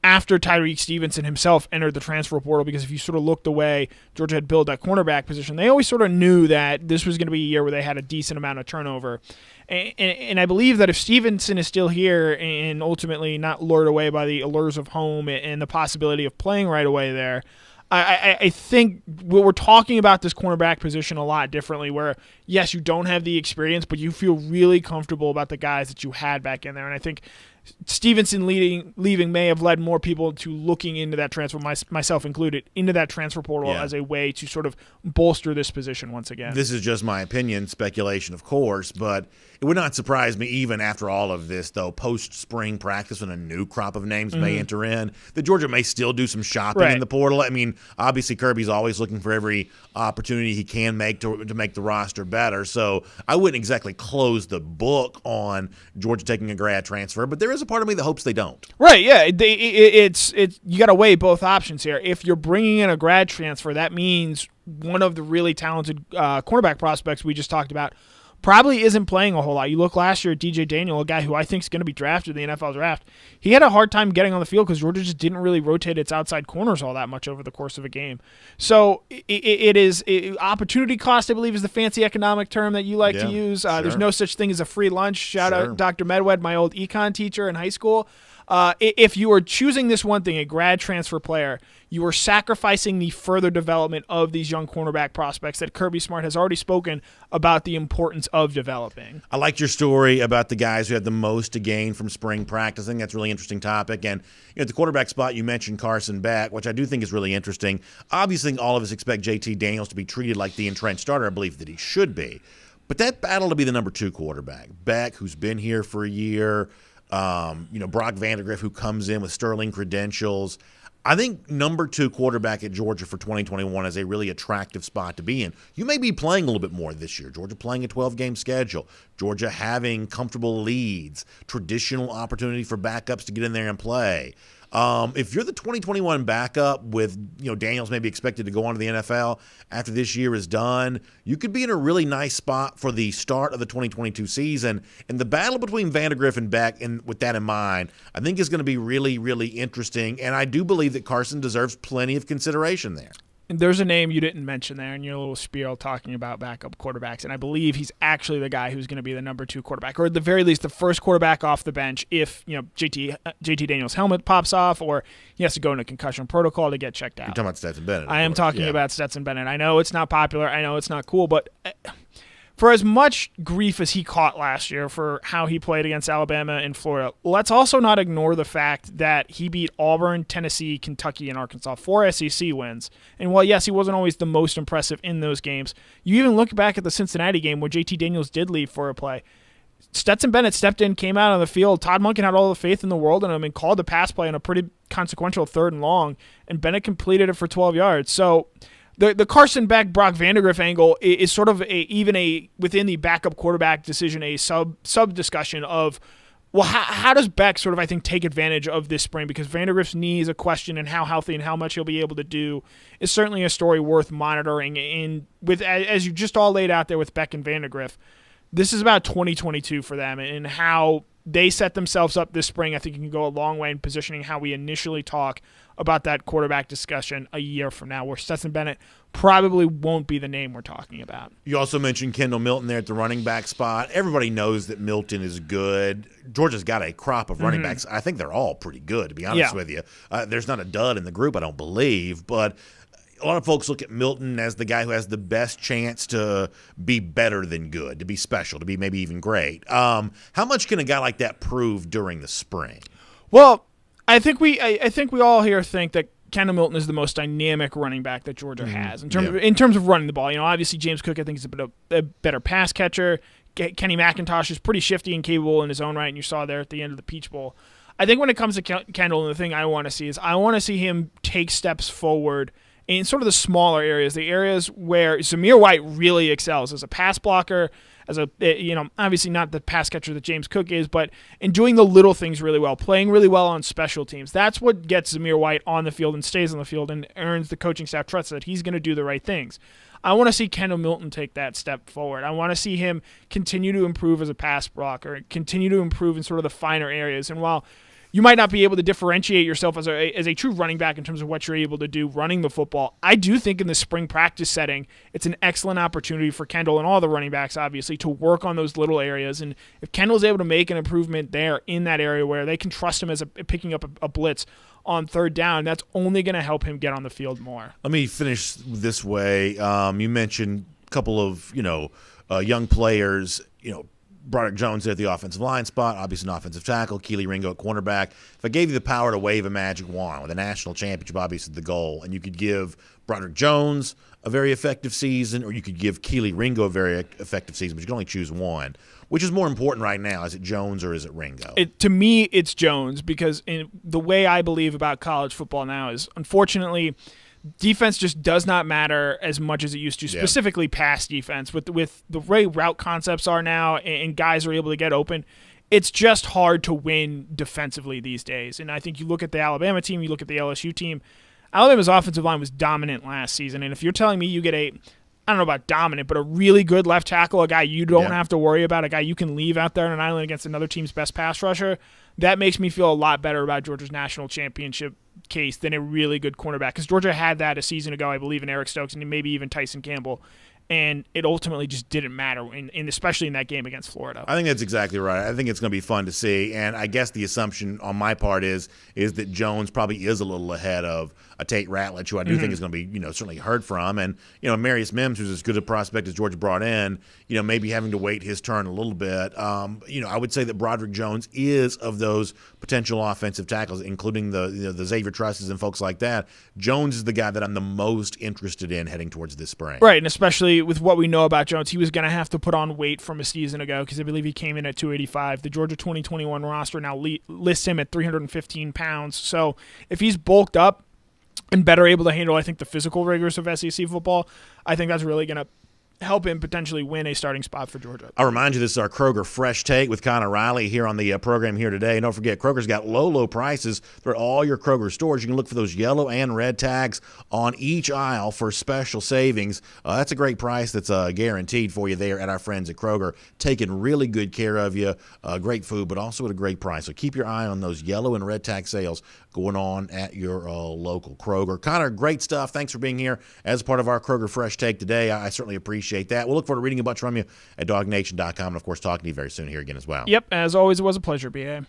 after Tyreek Stevenson himself entered the transfer portal, because if you sort of looked the way Georgia had built that cornerback position, they always sort of knew that this was going to be a year where they had a decent amount of turnover. And I believe that if Stevenson is still here and ultimately not lured away by the allures of home and the possibility of playing right away there, I think we're talking about this cornerback position a lot differently, where, yes, you don't have the experience, but you feel really comfortable about the guys that you had back in there. And I think Stevenson leaving may have led more people to looking into that transfer, myself included, into that transfer portal as a way to sort of bolster this position once again. This is just my opinion, speculation, of course, but it would not surprise me, even after all of this, though, post-spring practice when a new crop of names may enter in, that Georgia may still do some shopping in the portal. I mean, obviously Kirby's always looking for every opportunity he can make to make the roster better, so I wouldn't exactly close the book on Georgia taking a grad transfer, but there is a part of me that hopes they don't. Right, yeah. It's you got to weigh both options here. If you're bringing in a grad transfer, that means one of the really talented cornerback prospects we just talked about probably isn't playing a whole lot. You look last year at DJ Daniel, a guy who I think is going to be drafted in the NFL draft. He had a hard time getting on the field because Georgia just didn't really rotate its outside corners all that much over the course of a game. So it is opportunity cost, I believe, is the fancy economic term that you like to use. There's no such thing as a free lunch. Shout out Dr. Medwed, my old econ teacher in high school. If you are choosing this one thing, a grad transfer player, you are sacrificing the further development of these young cornerback prospects that Kirby Smart has already spoken about the importance of developing. I liked your story about the guys who had the most to gain from spring practice. I think that's a really interesting topic. And at the quarterback spot, you mentioned Carson Beck, which I do think is really interesting. Obviously, all of us expect JT Daniels to be treated like the entrenched starter. I believe that he should be. But that battle to be the number 2 quarterback, Beck, who's been here for a year, Brock Vandagriff, who comes in with sterling credentials. I think number 2 quarterback at Georgia for 2021 is a really attractive spot to be in. You may be playing a little bit more this year. Georgia playing a 12-game schedule. Georgia having comfortable leads. Traditional opportunity for backups to get in there and play. If you're the 2021 backup with, Daniels maybe expected to go on to the NFL after this year is done, you could be in a really nice spot for the start of the 2022 season. And the battle between Vandagriff and Beck, and with that in mind, I think is going to be really, really interesting. And I do believe that Carson deserves plenty of consideration there. And there's a name you didn't mention there in your little spiel talking about backup quarterbacks, and I believe he's actually the guy who's going to be the number 2 quarterback, or at the very least the first quarterback off the bench if JT Daniels' helmet pops off or he has to go into concussion protocol to get checked out. You're talking about Stetson Bennett. I am talking about Stetson Bennett. I know it's not popular. I know it's not cool, but for as much grief as he caught last year for how he played against Alabama and Florida, let's also not ignore the fact that he beat Auburn, Tennessee, Kentucky, and Arkansas, 4 SEC wins. And while, yes, he wasn't always the most impressive in those games, you even look back at the Cincinnati game where JT Daniels did leave for a play. Stetson Bennett stepped in, came out on the field. Todd Monken had all the faith in the world in him and called the pass play on a pretty consequential 3rd and long, and Bennett completed it for 12 yards. So the Carson Beck, Brock Vandagriff angle is sort of even within the backup quarterback decision, a sub discussion of, well, how does Beck sort of, I think, take advantage of this spring? Because Vandagriff's knee is a question, and how healthy and how much he'll be able to do is certainly a story worth monitoring. And as you just all laid out there with Beck and Vandagriff, this is about 2022 for them and how they set themselves up this spring. I think it can go a long way in positioning how we initially talk about that quarterback discussion a year from now, where Stetson Bennett probably won't be the name we're talking about. You also mentioned Kendall Milton there at the running back spot. Everybody knows that Milton is good. Georgia's got a crop of running backs. I think they're all pretty good, to be honest with you. There's not a dud in the group, I don't believe, but a lot of folks look at Milton as the guy who has the best chance to be better than good, to be special, to be maybe even great. How much can a guy like that prove during the spring? Well, I think we all here think that Kendall Milton is the most dynamic running back that Georgia has in terms of running the ball. Obviously James Cook I think is a better pass catcher. Kenny McIntosh is pretty shifty and capable in his own right, and you saw there at the end of the Peach Bowl. I think when it comes to Kendall, and the thing I want to see is I want to see him take steps forward in sort of the smaller areas, the areas where Zamir White really excels as a pass blocker, as a obviously not the pass catcher that James Cook is, but in doing the little things really well, playing really well on special teams. That's what gets Zamir White on the field and stays on the field and earns the coaching staff trust that he's going to do the right things. I want to see Kendall Milton take that step forward. I want to see him continue to improve as a pass blocker, continue to improve in sort of the finer areas. And while you might not be able to differentiate yourself as a true running back in terms of what you're able to do running the football, I do think in the spring practice setting, it's an excellent opportunity for Kendall and all the running backs, obviously, to work on those little areas. And if Kendall's able to make an improvement there in that area where they can trust him as picking up a blitz on third down, that's only going to help him get on the field more. Let me finish this way. You mentioned a couple of young players. Broderick Jones at the offensive line spot, obviously an offensive tackle, Keely Ringo at cornerback. If I gave you the power to wave a magic wand with a national championship, obviously the goal, and you could give Broderick Jones a very effective season, or you could give Keely Ringo a very effective season, but you can only choose one. Which is more important right now? Is it Jones or is it Ringo? To me, it's Jones, because the way I believe about college football now is, unfortunately, defense just does not matter as much as it used to, specifically pass defense. With the way route concepts are now and guys are able to get open, it's just hard to win defensively these days. And I think you look at the Alabama team, you look at the LSU team, Alabama's offensive line was dominant last season. And if you're telling me you get I don't know about dominant, but a really good left tackle, a guy you don't have to worry about, a guy you can leave out there on an island against another team's best pass rusher, that makes me feel a lot better about Georgia's national championship case than a really good cornerback, because Georgia had that a season ago, I believe, in Eric Stokes and maybe even Tyson Campbell, and it ultimately just didn't matter, especially in that game against Florida. I think that's exactly right. I think it's going to be fun to see, and I guess the assumption on my part is that Jones probably is a little ahead of a Tate Ratledge, who I do think is going to be certainly heard from, and Marius Mims, who's as good a prospect as Georgia brought in, maybe having to wait his turn a little bit. I would say that Broderick Jones is of those potential offensive tackles, including the Xavier Trusses and folks like that. Jones is the guy that I'm the most interested in heading towards this spring. Right, and especially with what we know about Jones, he was going to have to put on weight from a season ago, because I believe he came in at 285. The Georgia 2021 roster now lists him at 315 pounds. So if he's bulked up and better able to handle, I think, the physical rigors of SEC football, I think that's really going to help him potentially win a starting spot for Georgia. I'll remind you, this is our Kroger Fresh Take with Connor Riley here on the program here today. And don't forget, Kroger's got low prices for all your Kroger stores. You can look for those yellow and red tags on each aisle for special savings. That's a great price that's guaranteed for you there at our friends at Kroger. Taking really good care of you, great food, but also at a great price. So keep your eye on those yellow and red tag sales going on at your local Kroger. Connor, great stuff. Thanks for being here as part of our Kroger Fresh Take today. I certainly appreciate that. We'll look forward to reading a bunch from you at DawgNation.com, and, of course, talking to you very soon here again as well. Yep, as always, it was a pleasure, B.A.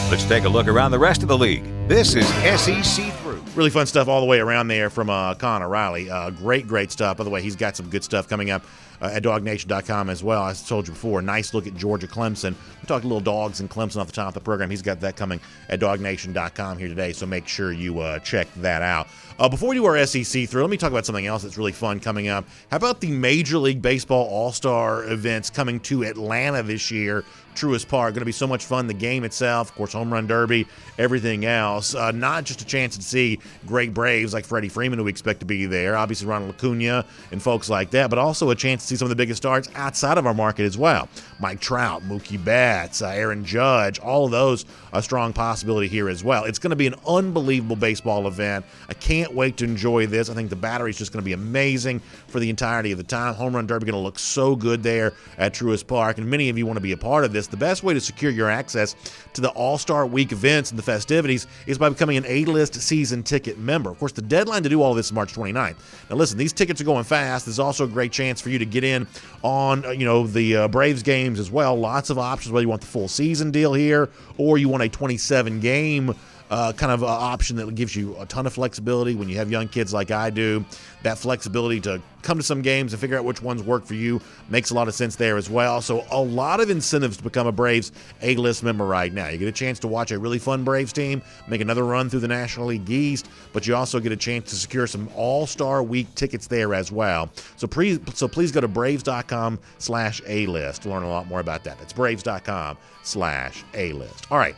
Let's take a look around the rest of the league. This is SEC Through. Really fun stuff all the way around there from Connor Riley. Great stuff. By the way, he's got some good stuff coming up at DawgNation.com as well. As I told you before, a nice look at Georgia Clemson. We talked a little dogs and Clemson off the top of the program. He's got that coming at DawgNation.com here today, so make sure you check that out. Before we do our SEC Through, let me talk about something else that's really fun coming up. How about the Major League Baseball All-Star events coming to Atlanta this year? Truist Park. Going to be so much fun. The game itself, of course, home run derby, everything else. Not just a chance to see great Braves like Freddie Freeman, who we expect to be there, obviously Ronald Acuna and folks like that, but also a chance to see some of the biggest stars outside of our market as well. Mike Trout, Mookie Betts, Aaron Judge, all of those a strong possibility here as well. It's going to be an unbelievable baseball event. I can't wait to enjoy this. I think the battery is just going to be amazing for the entirety of the time. Home run derby going to look so good there at Truist Park, and many of you want to be a part of this. The best way to secure your access to the All-Star Week events and the festivities is by becoming an A-List season ticket member. Of course, the deadline to do all this is March 29th. Now, listen, these tickets are going fast. There's also a great chance for you to get in on the Braves games as well. Lots of options, whether you want the full season deal here or you want a 27-game kind of option that gives you a ton of flexibility when you have young kids like I do. That flexibility to come to some games and figure out which ones work for you makes a lot of sense there as well. So a lot of incentives to become a Braves A-list member right now. You get a chance to watch a really fun Braves team make another run through the National League East, but you also get a chance to secure some All-Star Week tickets there as well. So please go to Braves.com/A-list to learn a lot more about that. That's Braves.com/A-list. All right.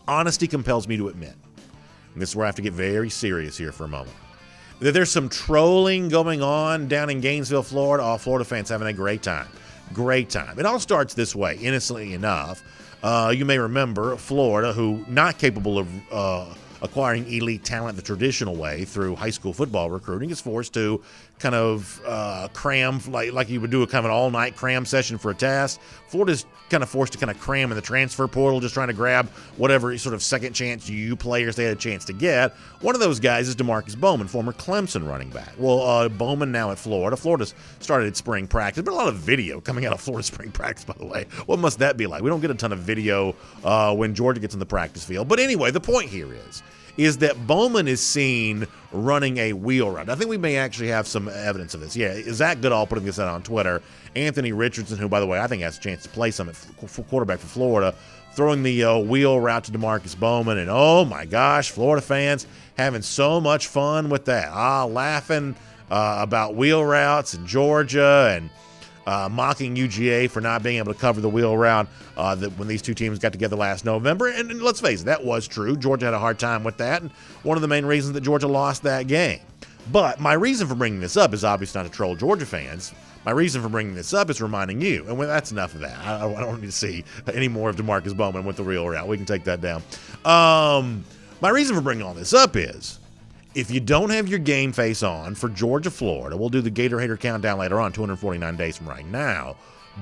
Honesty compels me to admit, and this is where I have to get very serious here for a moment, that there's some trolling going on down in Gainesville, Florida. All Florida fans having a great time. Great time. It all starts this way, innocently enough. You may remember Florida, who not capable of acquiring elite talent the traditional way through high school football recruiting, is forced to kind of cram, like you would do a kind of an all-night cram session for a test. Florida's kind of forced to kind of cram in the transfer portal, just trying to grab whatever sort of second chance U players they had a chance to get. One of those guys is DeMarcus Bowman, former Clemson running back. Well, Bowman now at Florida. Florida's started its spring practice. There's been a lot of video coming out of Florida spring practice, by the way. What must that be like? We don't get a ton of video when Georgia gets in the practice field. But anyway, the point here is that Bowman is seen running a wheel route. I think we may actually have some evidence of this. Yeah, Zach Goodall putting this out on Twitter. Anthony Richardson, who, by the way, I think has a chance to play some at quarterback for Florida, throwing the wheel route to DeMarcus Bowman. And, oh, my gosh, Florida fans having so much fun with that. Laughing about wheel routes in Georgia and mocking UGA for not being able to cover the wheel route when these two teams got together last November. And let's face it, that was true. Georgia had a hard time with that, and one of the main reasons that Georgia lost that game. But my reason for bringing this up is obviously not to troll Georgia fans. My reason for bringing this up is reminding you, and that's enough of that. I don't need to see any more of DeMarcus Bowman with the wheel route. We can take that down. My reason for bringing all this up is, if you don't have your game face on for Georgia-Florida, we'll do the Gator Hater countdown later on, 249 days from right now.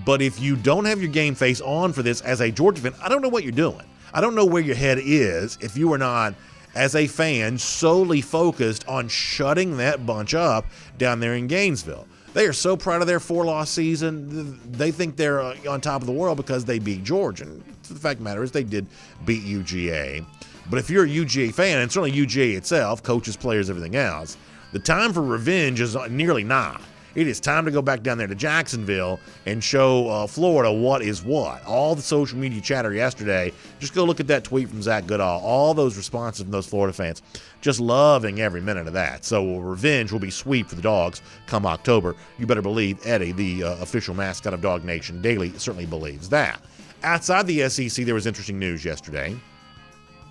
But if you don't have your game face on for this as a Georgia fan, I don't know what you're doing. I don't know where your head is if you are not, as a fan, solely focused on shutting that bunch up down there in Gainesville. They are so proud of their 4-loss season. They think they're on top of the world because they beat Georgia. And the fact of the matter is they did beat UGA. But if you're a UGA fan, and certainly UGA itself, coaches, players, everything else, the time for revenge is nearly nigh. It is time to go back down there to Jacksonville and show Florida what is what. All the social media chatter yesterday, just go look at that tweet from Zach Goodall. All those responses from those Florida fans, just loving every minute of that. So revenge will be sweet for the Dogs come October. You better believe Eddie, the official mascot of DawgNation Daily, certainly believes that. Outside the SEC, there was interesting news yesterday.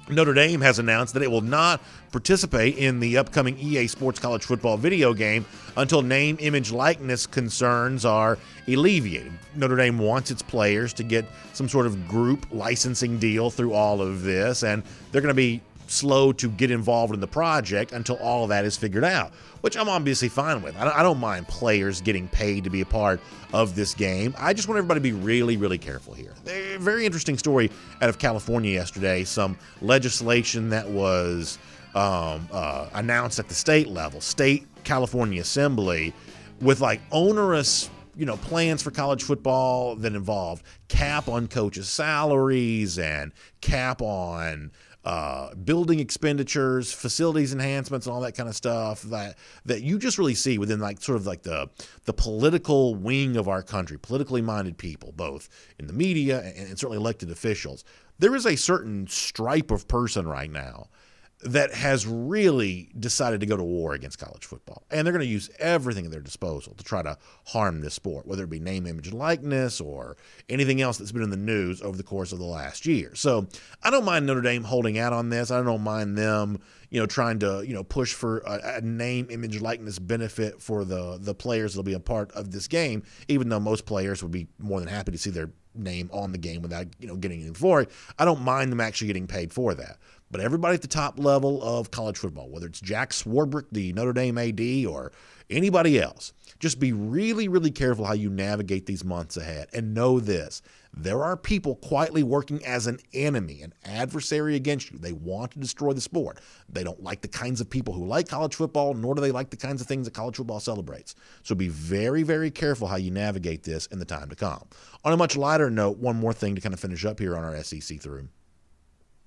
Notre Dame has announced that it will not participate in the upcoming EA Sports College Football video game until name, image, likeness concerns are alleviated. Notre Dame wants its players to get some sort of group licensing deal through all of this, and they're going to be slow to get involved in the project until all of that is figured out, which I'm obviously fine with. I don't mind players getting paid to be a part of this game. I just want everybody to be really, really careful here. A very interesting story out of California yesterday, some legislation that was announced at the state level, State California Assembly, with like onerous plans for college football that involved cap on coaches' salaries and cap on building expenditures, facilities enhancements, and all that kind of stuff that you just really see within the political wing of our country, politically minded people, both in the media and certainly elected officials. There is a certain stripe of person right now that has really decided to go to war against college football. And they're going to use everything at their disposal to try to harm this sport, whether it be name, image, and likeness or anything else that's been in the news over the course of the last year. So I don't mind Notre Dame holding out on this. I don't mind them, trying to, push for a name, image, likeness benefit for the players that'll be a part of this game, even though most players would be more than happy to see their name on the game without, getting anything for it. I don't mind them actually getting paid for that. But everybody at the top level of college football, whether it's Jack Swarbrick, the Notre Dame AD, or anybody else, just be really, really careful how you navigate these months ahead. And know this, there are people quietly working as an enemy, an adversary against you. They want to destroy the sport. They don't like the kinds of people who like college football, nor do they like the kinds of things that college football celebrates. So be very, very careful how you navigate this in the time to come. On a much lighter note, one more thing to kind of finish up here on our SEC through.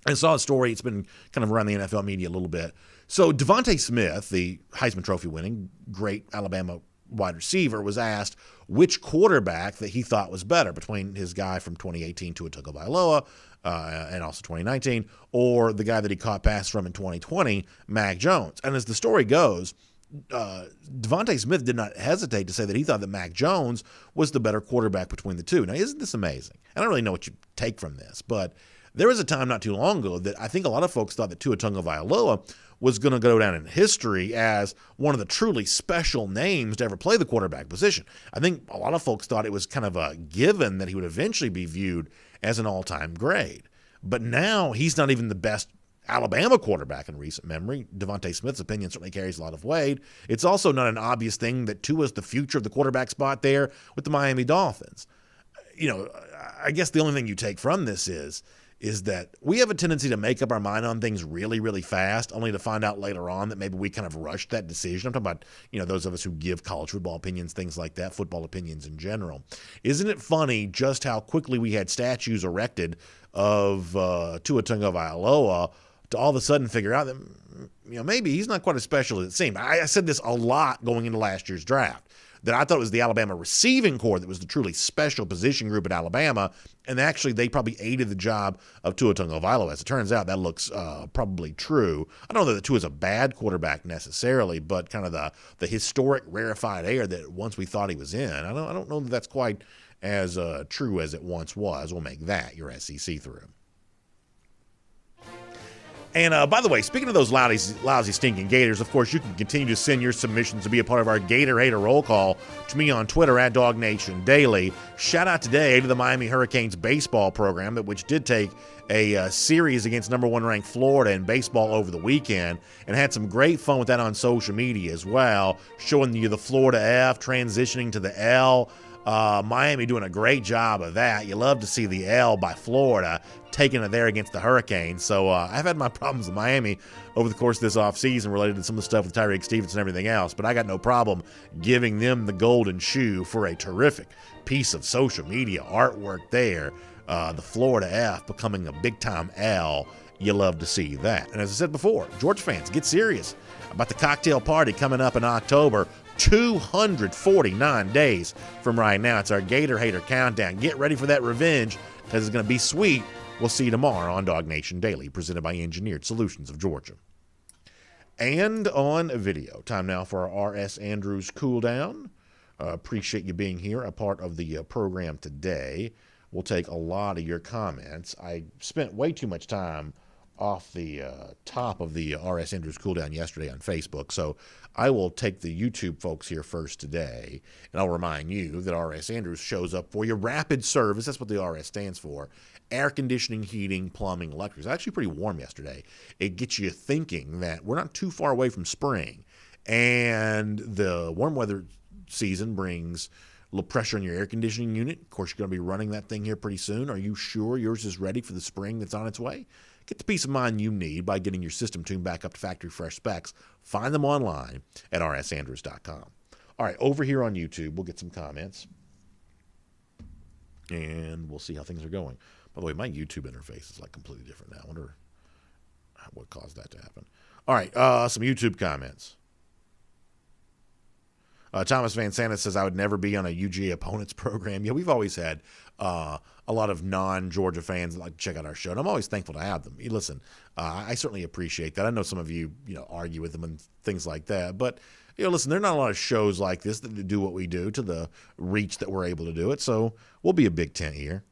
I saw a story. It's been kind of around the NFL media a little bit. So Devontae Smith, the Heisman Trophy winning great Alabama wide receiver, was asked which quarterback that he thought was better between his guy from 2018, Tua Tagovailoa, and also 2019, or the guy that he caught pass from in 2020, Mac Jones. And as the story goes, Devontae Smith did not hesitate to say that he thought that Mac Jones was the better quarterback between the two. Now, isn't this amazing? I don't really know what you take from this, but there was a time not too long ago that I think a lot of folks thought that Tua Tagovailoa was going to go down in history as one of the truly special names to ever play the quarterback position. I think a lot of folks thought it was kind of a given that he would eventually be viewed as an all-time great. But now he's not even the best Alabama quarterback in recent memory. Devontae Smith's opinion certainly carries a lot of weight. It's also not an obvious thing that Tua's the future of the quarterback spot there with the Miami Dolphins. I guess the only thing you take from this is that we have a tendency to make up our mind on things really, really fast, only to find out later on that maybe we kind of rushed that decision. I'm talking about, those of us who give college football opinions, things like that, football opinions in general. Isn't it funny just how quickly we had statues erected of Tua Tagovailoa to all of a sudden figure out that, maybe he's not quite as special as it seemed. I said this a lot going into last year's draft, that I thought it was the Alabama receiving corps that was the truly special position group at Alabama, and actually they probably aided the job of Tua Tagovailoa. As it turns out, that looks probably true. I don't know that Tua is a bad quarterback necessarily, but kind of the historic rarefied air that once we thought he was in. I don't know that that's quite as true as it once was. We'll make that your SEC through. And by the way, speaking of those lousy stinking Gators, of course, you can continue to send your submissions to be a part of our Gator Hater roll call to me on Twitter at DawgNation Daily. Shout out today to the Miami Hurricanes baseball program, which did take a series against number 1 ranked Florida in baseball over the weekend and had some great fun with that on social media as well, showing you the Florida F transitioning to the L. Miami doing a great job of that. You love to see the L by Florida taking it there against the Hurricanes. So I've had my problems with Miami over the course of this offseason related to some of the stuff with Tyreek Stevenson and everything else, but I got no problem giving them the golden shoe for a terrific piece of social media artwork there. The Florida F becoming a big-time L. You love to see that. And as I said before, Georgia fans, get serious about the cocktail party coming up in October. 249 days from right now. It's our Gator Hater Countdown. Get ready for that revenge because it's going to be sweet. We'll see you tomorrow on DawgNation Daily, presented by Engineered Solutions of Georgia. And on video, time now for our R.S. Andrews Cool Down. Appreciate you being here, a part of the program today. We'll take a lot of your comments. I spent way too much time off the top of the R.S. Andrews Cool Down yesterday on Facebook, so I will take the YouTube folks here first today, and I'll remind you that R.S. Andrews shows up for your rapid service. That's what the R.S. stands for. Air conditioning, heating, plumbing, electric. It's actually pretty warm yesterday. It gets you thinking that we're not too far away from spring, and the warm weather season brings a little pressure on your air conditioning unit. Of course, you're going to be running that thing here pretty soon. Are you sure yours is ready for the spring that's on its way? Get the peace of mind you need by getting your system tuned back up to factory fresh specs. Find them online at rsandrews.com. All right, over here on YouTube, we'll get some comments, and we'll see how things are going. By the way, my YouTube interface is like completely different now. I wonder what caused that to happen. All right, some YouTube comments. Thomas Van Santa says, I would never be on a UGA opponents program. Yeah, we've always had a lot of non-Georgia fans that like to check out our show, and I'm always thankful to have them. Listen, I certainly appreciate that. I know some of you, argue with them and things like that, but, listen, there are not a lot of shows like this that do what we do to the reach that we're able to do it, so we'll be a big tent here.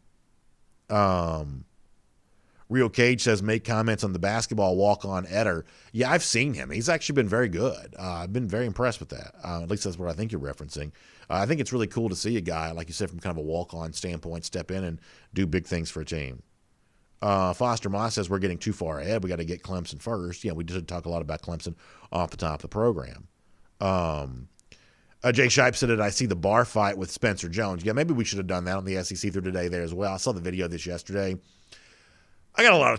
Real Cage says, make comments on the basketball walk-on Eder. Yeah, I've seen him. He's actually been very good. I've been very impressed with that. At least that's what I think you're referencing. I think it's really cool to see a guy, like you said, from kind of a walk-on standpoint, step in and do big things for a team. Foster Moss says, we're getting too far ahead. We got to get Clemson first. Yeah, we did talk a lot about Clemson off the top of the program. Jay Shipe said that I see the bar fight with Spencer Jones. Yeah, maybe we should have done that on the SEC through today there as well. I saw the video of this yesterday. I got a lot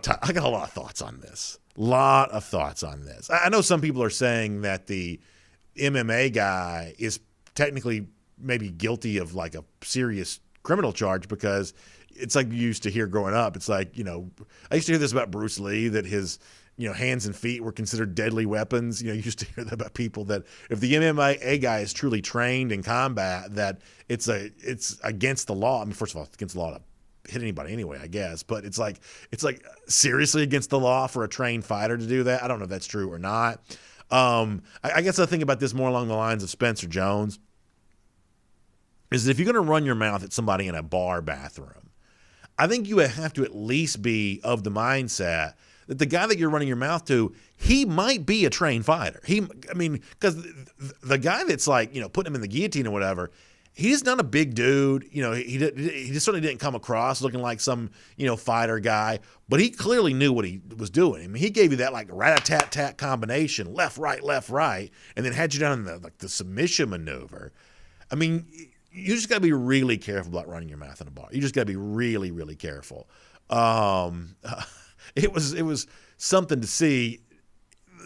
of thoughts on this. I know some people are saying that the MMA guy is technically maybe guilty of like a serious criminal charge because it's like you used to hear growing up. It's like, I used to hear this about Bruce Lee, that his, hands and feet were considered deadly weapons. You used to hear that about people, that if the MMA guy is truly trained in combat, that it's against the law. I mean, first of all, it's against the law to hit anybody anyway, I guess. But it's like seriously against the law for a trained fighter to do that. I don't know if that's true or not. I guess I think about this more along the lines of Spencer Jones, is that if you're going to run your mouth at somebody in a bar bathroom, I think you have to at least be of the mindset that the guy that you're running your mouth to, he might be a trained fighter. Because the guy that's like, putting him in the guillotine or whatever, he's not a big dude. He just certainly didn't come across looking like some, fighter guy, but he clearly knew what he was doing. I mean, he gave you that like rat-a-tat-tat combination, left, right, and then had you down in the submission maneuver. I mean, you just got to be really careful about running your mouth in a bar. You just got to be really, really careful. It was something to see.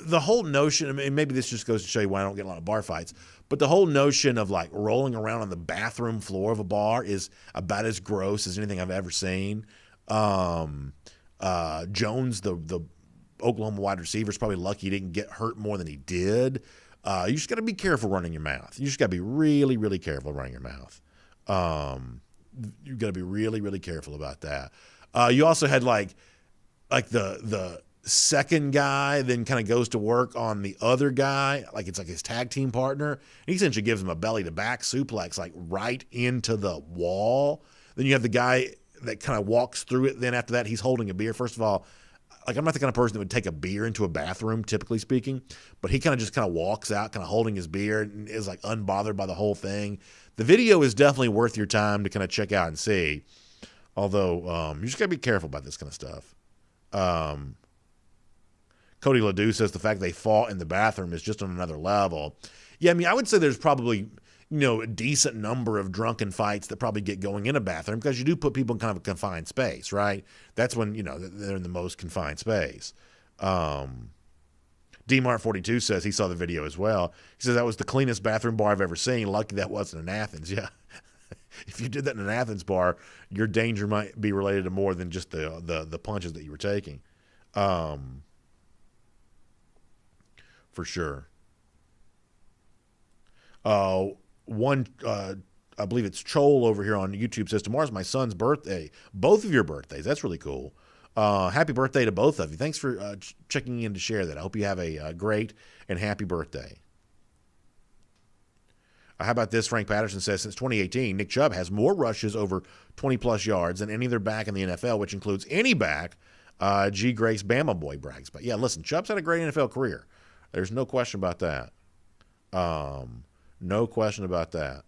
The whole notion, I mean, maybe this just goes to show you why I don't get a lot of bar fights, but the whole notion of like rolling around on the bathroom floor of a bar is about as gross as anything I've ever seen. Jones, the Oklahoma wide receiver, is probably lucky he didn't get hurt more than he did. You just got to be careful running your mouth. You just got to be really, really careful running your mouth. You got to be really, really careful about that. You also had like the second guy then kind of goes to work on the other guy, like it's like his tag team partner. And he essentially gives him a belly to back suplex, like right into the wall. Then you have the guy that kind of walks through it. Then after that, he's holding a beer. First of all, like I'm not the kind of person that would take a beer into a bathroom, typically speaking, but he kind of walks out, kind of holding his beer, and is like unbothered by the whole thing. The video is definitely worth your time to kind of check out and see. Although you just gotta be careful about this kind of stuff. Cody Ledoux says the fact they fought in the bathroom is just on another level. Yeah, I mean, I would say there's probably, a decent number of drunken fights that probably get going in a bathroom, because you do put people in kind of a confined space, right? That's when, they're in the most confined space. DMart42 says he saw the video as well. He says that was the cleanest bathroom bar I've ever seen. Lucky that wasn't in Athens. Yeah. If you did that in an Athens bar, your danger might be related to more than just the punches that you were taking. For sure. I believe it's Chol over here on YouTube says, tomorrow's my son's birthday. Both of your birthdays. That's really cool. Happy birthday to both of you. Thanks for checking in to share that. I hope you have a great and happy birthday. How about this? Frank Patterson says, since 2018, Nick Chubb has more rushes over 20-plus yards than any other back in the NFL, which includes any back. G. Grace Bama boy brags. But, yeah, listen, Chubb's had a great NFL career. There's no question about that. No question about that.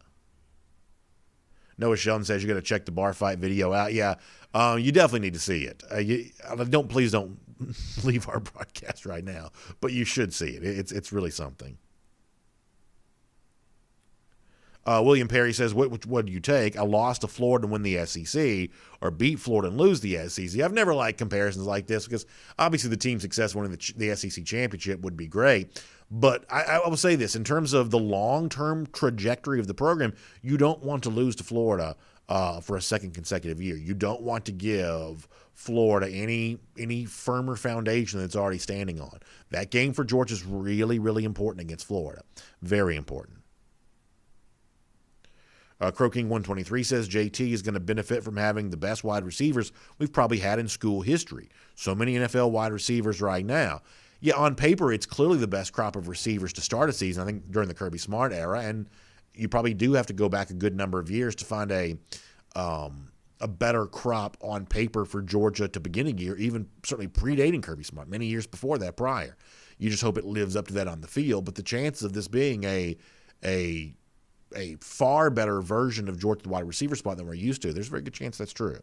Noah Sheldon says you got to check the bar fight video out. Yeah, you definitely need to see it. Please don't leave our broadcast right now, but you should see it. It's really something. William Perry says, what do you take? A loss to Florida and win the SEC, or beat Florida and lose the SEC? I've never liked comparisons like this, because obviously the team success winning the SEC championship would be great. But I will say this, in terms of the long-term trajectory of the program, you don't want to lose to Florida for a second consecutive year. You don't want to give Florida any firmer foundation than it's already standing on. That game for Georgia is really, really important against Florida. Very important. Croking 123 says JT is going to benefit from having the best wide receivers we've probably had in school history. So many NFL wide receivers right now. Yeah, on paper, it's clearly the best crop of receivers to start a season, I think, during the Kirby Smart era. And you probably do have to go back a good number of years to find a better crop on paper for Georgia to begin a year, even certainly predating Kirby Smart, many years before that prior. You just hope it lives up to that on the field. But the chances of this being a far better version of Georgia, the wide receiver spot, than we're used to, there's a very good chance that's true.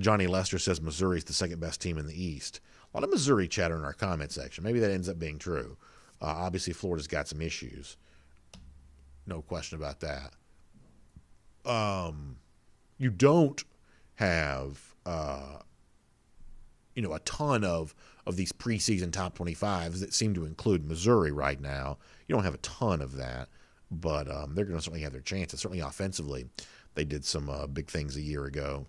Johnny Lester says Missouri's the second best team in the East. A lot of Missouri chatter in our comment section. Maybe that ends up being true. Obviously, Florida's got some issues. No question about that. You don't have, a ton of these preseason top 25s that seem to include Missouri right now. You don't have a ton of that, but they're going to certainly have their chances. Certainly offensively, they did some big things a year ago,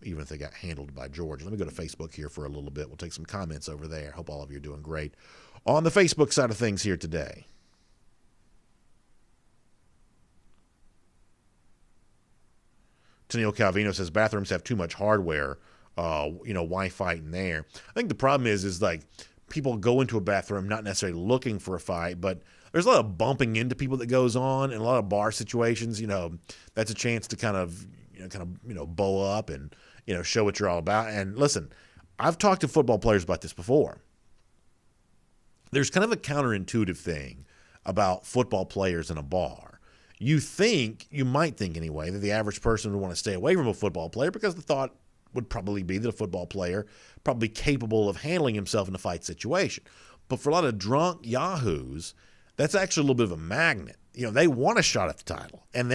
even if they got handled by Georgia. Let me go to Facebook here for a little bit. We'll take some comments over there. Hope all of you are doing great on the Facebook side of things here today. Tennille Calvino says bathrooms have too much hardware. Why fight in there? I think the problem is like people go into a bathroom not necessarily looking for a fight, but there's a lot of bumping into people that goes on in a lot of bar situations. That's a chance to kind of bow up and show what you're all about. And listen, I've talked to football players about this before. There's kind of a counterintuitive thing about football players in a bar. You might think anyway, that the average person would want to stay away from a football player because the thought would probably be that a football player probably capable of handling himself in a fight situation. But for a lot of drunk yahoos, that's actually a little bit of a magnet. They want a shot at the title, and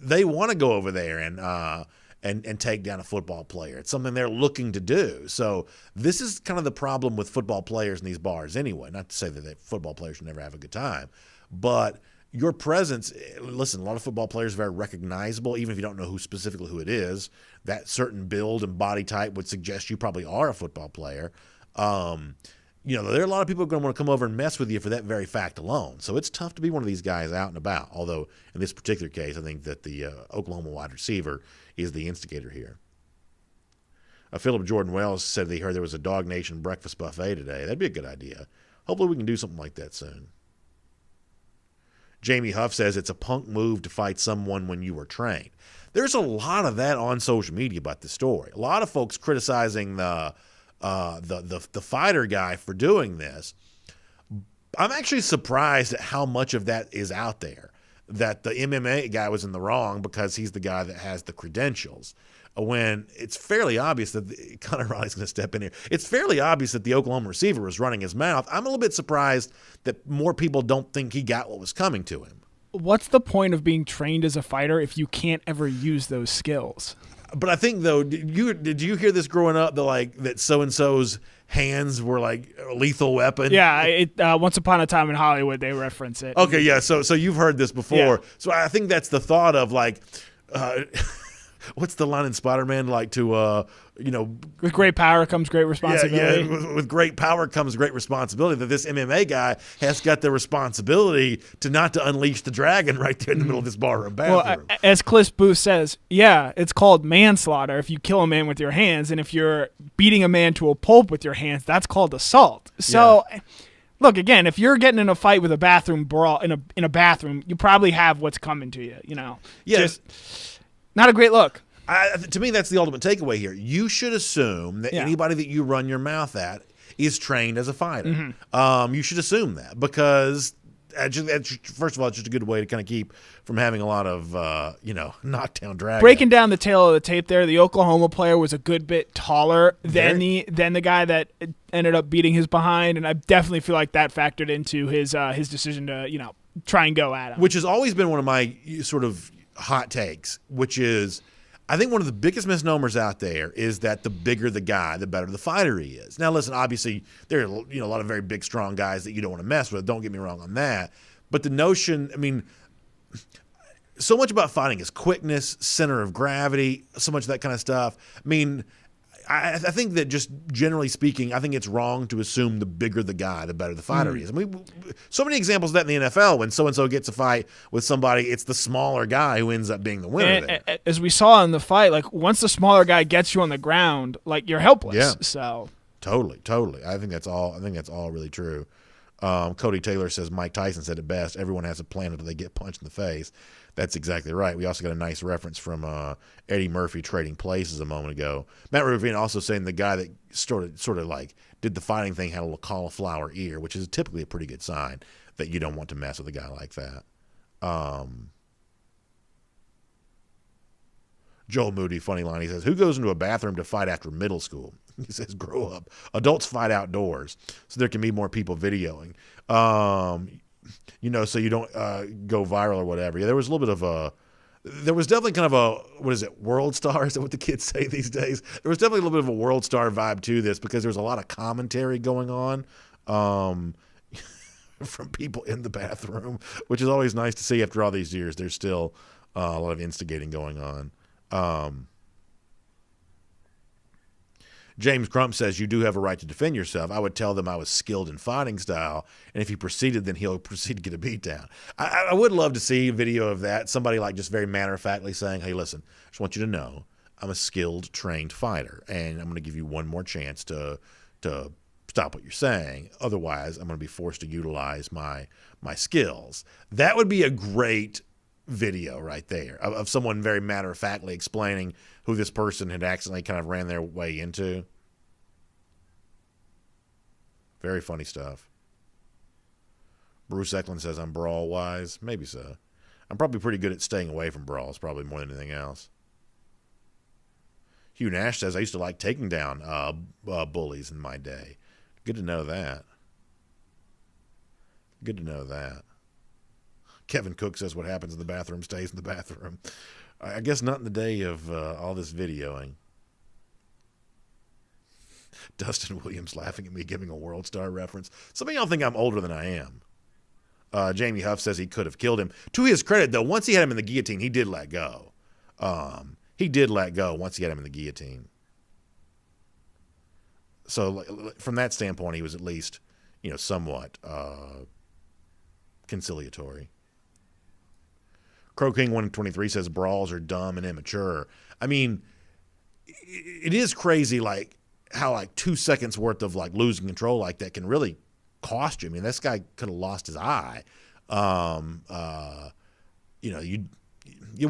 they want to go over there and take down a football player. It's something they're looking to do. So this is kind of the problem with football players in these bars anyway. Not to say that football players should never have a good time, but your presence, listen, a lot of football players are very recognizable, even if you don't know specifically who it is. That certain build and body type would suggest you probably are a football player. There are a lot of people who are going to want to come over and mess with you for that very fact alone. So it's tough to be one of these guys out and about, although in this particular case, I think that the Oklahoma wide receiver is the instigator here. Philip Jordan Wells said that he heard there was a DawgNation breakfast buffet today. That'd be a good idea. Hopefully we can do something like that soon. Jamie Huff says it's a punk move to fight someone when you were trained. There's a lot of that on social media about this story. A lot of folks criticizing the fighter guy for doing this. I'm actually surprised at how much of that is out there, that the MMA guy was in the wrong because he's the guy that has the credentials. When it's fairly obvious that Connor Riley's going to step in here. It's fairly obvious that the Oklahoma receiver was running his mouth. I'm a little bit surprised that more people don't think he got what was coming to him. What's the point of being trained as a fighter if you can't ever use those skills? But I think, though, did you hear this growing up, that so-and-so's hands were like a lethal weapon? Yeah, Once Upon a Time in Hollywood, they reference it. Okay, yeah, so you've heard this before. Yeah. So I think that's the thought of, what's the line in Spider-Man, with great power comes great responsibility. Yeah, with great power comes great responsibility, that this MMA guy has got the responsibility to unleash the dragon right there in the middle of this barroom bathroom. Well, as Cliff Booth says, it's called manslaughter if you kill a man with your hands, and if you're beating a man to a pulp with your hands, that's called assault. So, Look, again, if you're getting in a fight with a bathroom brawl in a bathroom, you probably have what's coming to you. Yes. Not a great look. To me, that's the ultimate takeaway here. You should assume that anybody that you run your mouth at is trained as a fighter. Mm-hmm. You should assume that because, first of all, it's just a good way to kind of keep from having a lot of, knockdown drag. Breaking down the tail of the tape there, the Oklahoma player was a good bit taller than the guy that ended up beating his behind, and I definitely feel like that factored into his decision to, try and go at him. Which has always been one of my sort of hot takes, which is I think one of the biggest misnomers out there is that the bigger the guy, the better the fighter he is. Now, listen, obviously there are a lot of very big, strong guys that you don't want to mess with. Don't get me wrong on that. But the notion, so much about fighting is quickness, center of gravity, so much of that kind of stuff. I think that just generally speaking, I think it's wrong to assume the bigger the guy, the better the fighter is. So many examples of that in the NFL. When so-and-so gets a fight with somebody, it's the smaller guy who ends up being the winner there. As we saw in the fight, once the smaller guy gets you on the ground, you're helpless. Yeah. So Totally. I think that's all really true. Cody Taylor says Mike Tyson said it best. Everyone has a plan until they get punched in the face. That's exactly right. We also got a nice reference from Eddie Murphy Trading Places a moment ago. Matt Ruvin also saying the guy that sort of did the fighting thing had a little cauliflower ear, which is typically a pretty good sign that you don't want to mess with a guy like that. Joel Moody, funny line, he says, who goes into a bathroom to fight after middle school? He says, grow up. Adults fight outdoors, so there can be more people videoing. So you don't go viral or whatever. Yeah, there was a little bit of there was definitely kind of a, world star? Is that what the kids say these days? There was definitely a little bit of a world star vibe to this because there's a lot of commentary going on from people in the bathroom, which is always nice to see after all these years. There's still a lot of instigating going on. James Crump says, you do have a right to defend yourself. I would tell them I was skilled in fighting style, and if he proceeded, then he'll proceed to get a beat down. I would love to see a video of that. Somebody like just very matter-of-factly saying, hey, listen, I just want you to know I'm a skilled, trained fighter, and I'm going to give you one more chance to stop what you're saying. Otherwise, I'm going to be forced to utilize my skills. That would be a great video right there of someone very matter-of-factly explaining who this person had accidentally kind of ran their way into. Very funny stuff. Bruce Eklund says I'm brawl-wise. Maybe so. I'm probably pretty good at staying away from brawls, probably more than anything else. Hugh Nash says I used to like taking down bullies in my day. Good to know that. Good to know that. Kevin Cook says what happens in the bathroom stays in the bathroom. I guess not in the day of all this videoing. Dustin Williams laughing at me giving a World Star reference. Some of y'all think I'm older than I am. Jamie Huff says he could have killed him. To his credit, though, once he had him in the guillotine, he did let go. He did let go once he had him in the guillotine. So from that standpoint, he was at least, somewhat conciliatory. Crow King 123 says brawls are dumb and immature. I mean, it is crazy, like how 2 seconds worth of losing control like that can really cost you. I mean, this guy could have lost his eye. You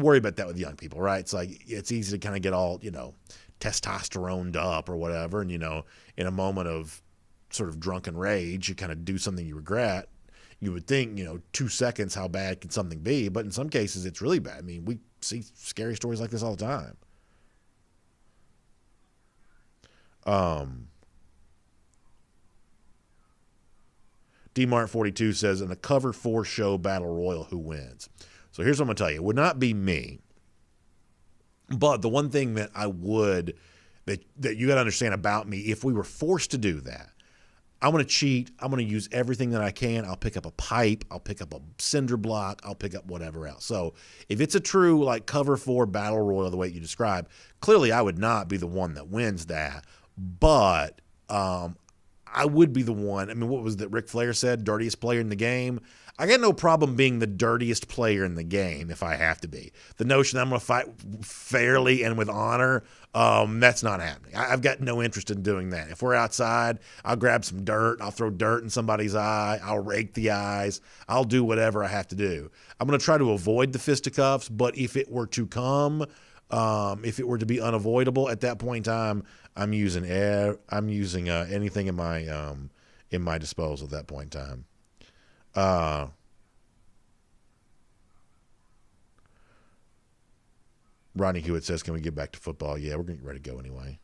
worry about that with young people, right? It's like it's easy to kind of get all testosteroned up or whatever, and in a moment of sort of drunken rage, you kind of do something you regret. You would think, 2 seconds, how bad can something be? But in some cases, it's really bad. I mean, we see scary stories like this all the time. DMart42 says, in a cover 4 show battle royal, who wins? So here's what I'm going to tell you. It would not be me. But the one thing that that you got to understand about me, if we were forced to do that, I'm going to cheat. I'm going to use everything that I can. I'll pick up a pipe. I'll pick up a cinder block. I'll pick up whatever else. So if it's a true cover 4 battle royal the way you described, clearly I would not be the one that wins that. But I would be the one. I mean, what was that Ric Flair said? Dirtiest player in the game. I got no problem being the dirtiest player in the game if I have to be. The notion that I'm going to fight fairly and with honor, that's not happening. I've got no interest in doing that. If we're outside, I'll grab some dirt. I'll throw dirt in somebody's eye. I'll rake the eyes. I'll do whatever I have to do. I'm going to try to avoid the fisticuffs, but if it were to come, if it were to be unavoidable at that point in time, I'm using anything in my disposal at that point in time. Ronnie Hewitt says, can we get back to football? Yeah, we're getting ready to go anyway.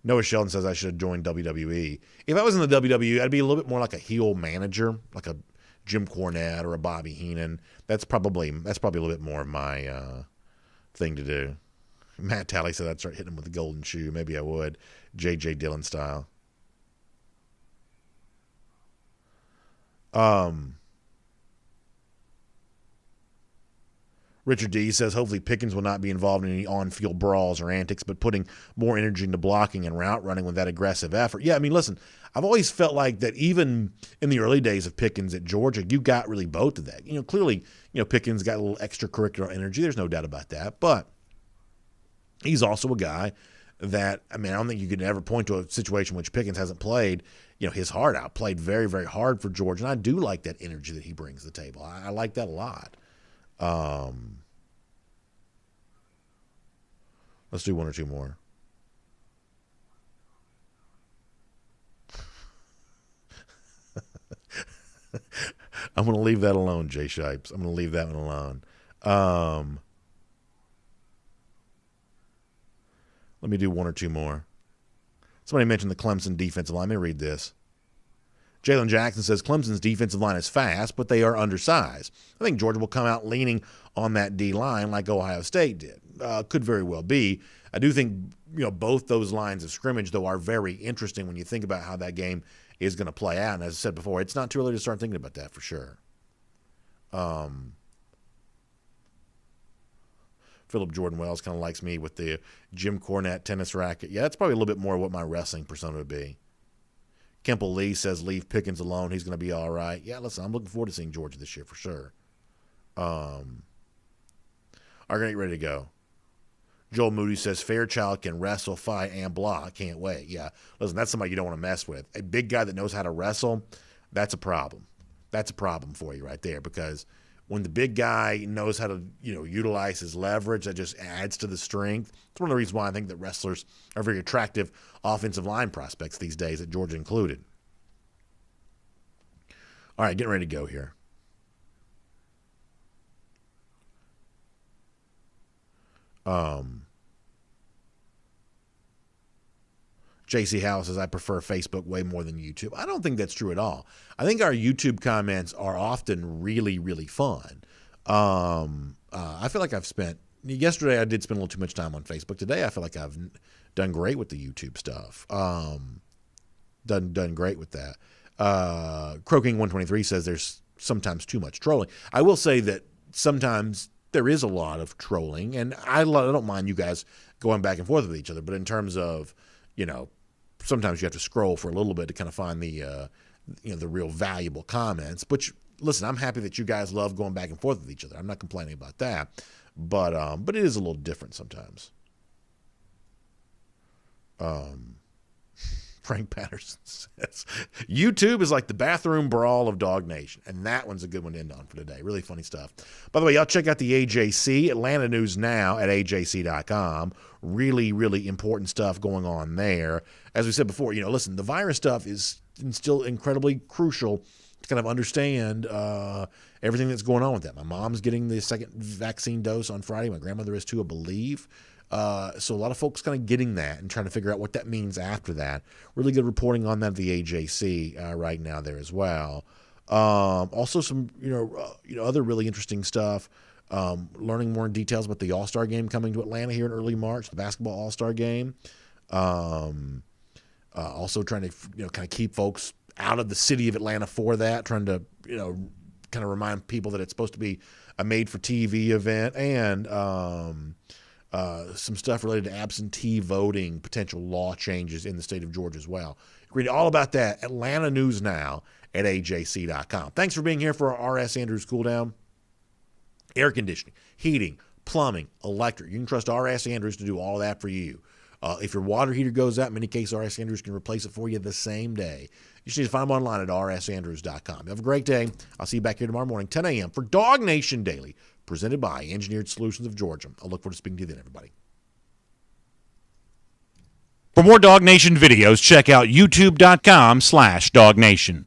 Noah Sheldon says I should have joined WWE. If I was in the WWE, I'd be a little bit more like a heel manager, like a Jim Cornette or a Bobby Heenan. That's probably a little bit more of my thing to do. Matt Talley said I'd start hitting him with the golden shoe. Maybe I would. J.J. Dillon style. Richard D says, hopefully Pickens will not be involved in any on-field brawls or antics, but putting more energy into blocking and route running with that aggressive effort. Yeah, I mean, listen, I've always felt like that even in the early days of Pickens at Georgia, you got really both of that. Clearly, Pickens got a little extracurricular energy. There's no doubt about that. But he's also a guy that, I don't think you could ever point to a situation in which Pickens hasn't played, his heart out, played very, very hard for Georgia. And I do like that energy that he brings to the table. I like that a lot. Let's do one or two more. I'm going to leave that alone, Jay Shipes. I'm going to leave that one alone. Let me do one or two more. Somebody mentioned the Clemson defensive line. Let me read this. Jalen Jackson says Clemson's defensive line is fast, but they are undersized. I think Georgia will come out leaning on that D-line like Ohio State did. Could very well be. I do think both those lines of scrimmage, though, are very interesting when you think about how that game is going to play out. And as I said before, it's not too early to start thinking about that for sure. Philip Jordan Wells kind of likes me with the Jim Cornette tennis racket. Yeah, that's probably a little bit more what my wrestling persona would be. Kemple Lee says leave Pickens alone. He's going to be all right. Yeah, listen, I'm looking forward to seeing Georgia this year for sure. Are going to get ready to go. Joel Moody says Fairchild can wrestle, fight, and block. Can't wait. Yeah, listen, that's somebody you don't want to mess with. A big guy that knows how to wrestle, that's a problem. That's a problem for you right there, because when the big guy knows how to utilize his leverage, that just adds to the strength. It's one of the reasons why I think that wrestlers are very attractive offensive line prospects these days, at Georgia included. All right, getting ready to go here. JC House says, I prefer Facebook way more than YouTube. I don't think that's true at all. I think our YouTube comments are often really, really fun. I feel like yesterday I did spend a little too much time on Facebook. Today I feel like I've done great with the YouTube stuff. Done great with that. Croaking123 says there's sometimes too much trolling. I will say that sometimes there is a lot of trolling, and I don't mind you guys going back and forth with each other, but in terms of, sometimes you have to scroll for a little bit to kind of find the real valuable comments. But listen, I'm happy that you guys love going back and forth with each other. I'm not complaining about that, but it is a little different sometimes. Frank Patterson says, YouTube is like the bathroom brawl of DawgNation. And that one's a good one to end on for today. Really funny stuff. By the way, y'all check out the AJC, Atlanta News Now at AJC.com. Really, really important stuff going on there. As we said before, listen, the virus stuff is still incredibly crucial to kind of understand everything that's going on with that. My mom's getting the second vaccine dose on Friday. My grandmother is too, I believe. So a lot of folks kind of getting that and trying to figure out what that means after that. Really good reporting on that at the AJC right now there as well. Also some other really interesting stuff. Learning more details about the AllStar game coming to Atlanta here in early March, the basketball AllStar game. Also trying to kind of keep folks out of the city of Atlanta for that. Trying to kind of remind people that it's supposed to be a made-for-TV event, and some stuff related to absentee voting, potential law changes in the state of Georgia as well. You can read all about that, Atlanta News Now at AJC.com. Thanks for being here for our R.S. Andrews Cool Down. Air conditioning, heating, plumbing, electric. You can trust R.S. Andrews to do all that for you. If your water heater goes out, in many cases, R.S. Andrews can replace it for you the same day. You just need to find them online at rsandrews.com. Have a great day. I'll see you back here tomorrow morning, 10 a.m. for DawgNation Daily, presented by Engineered Solutions of Georgia. I'll look forward to speaking to you then, everybody. For more DawgNation videos, check out youtube.com/DawgNation.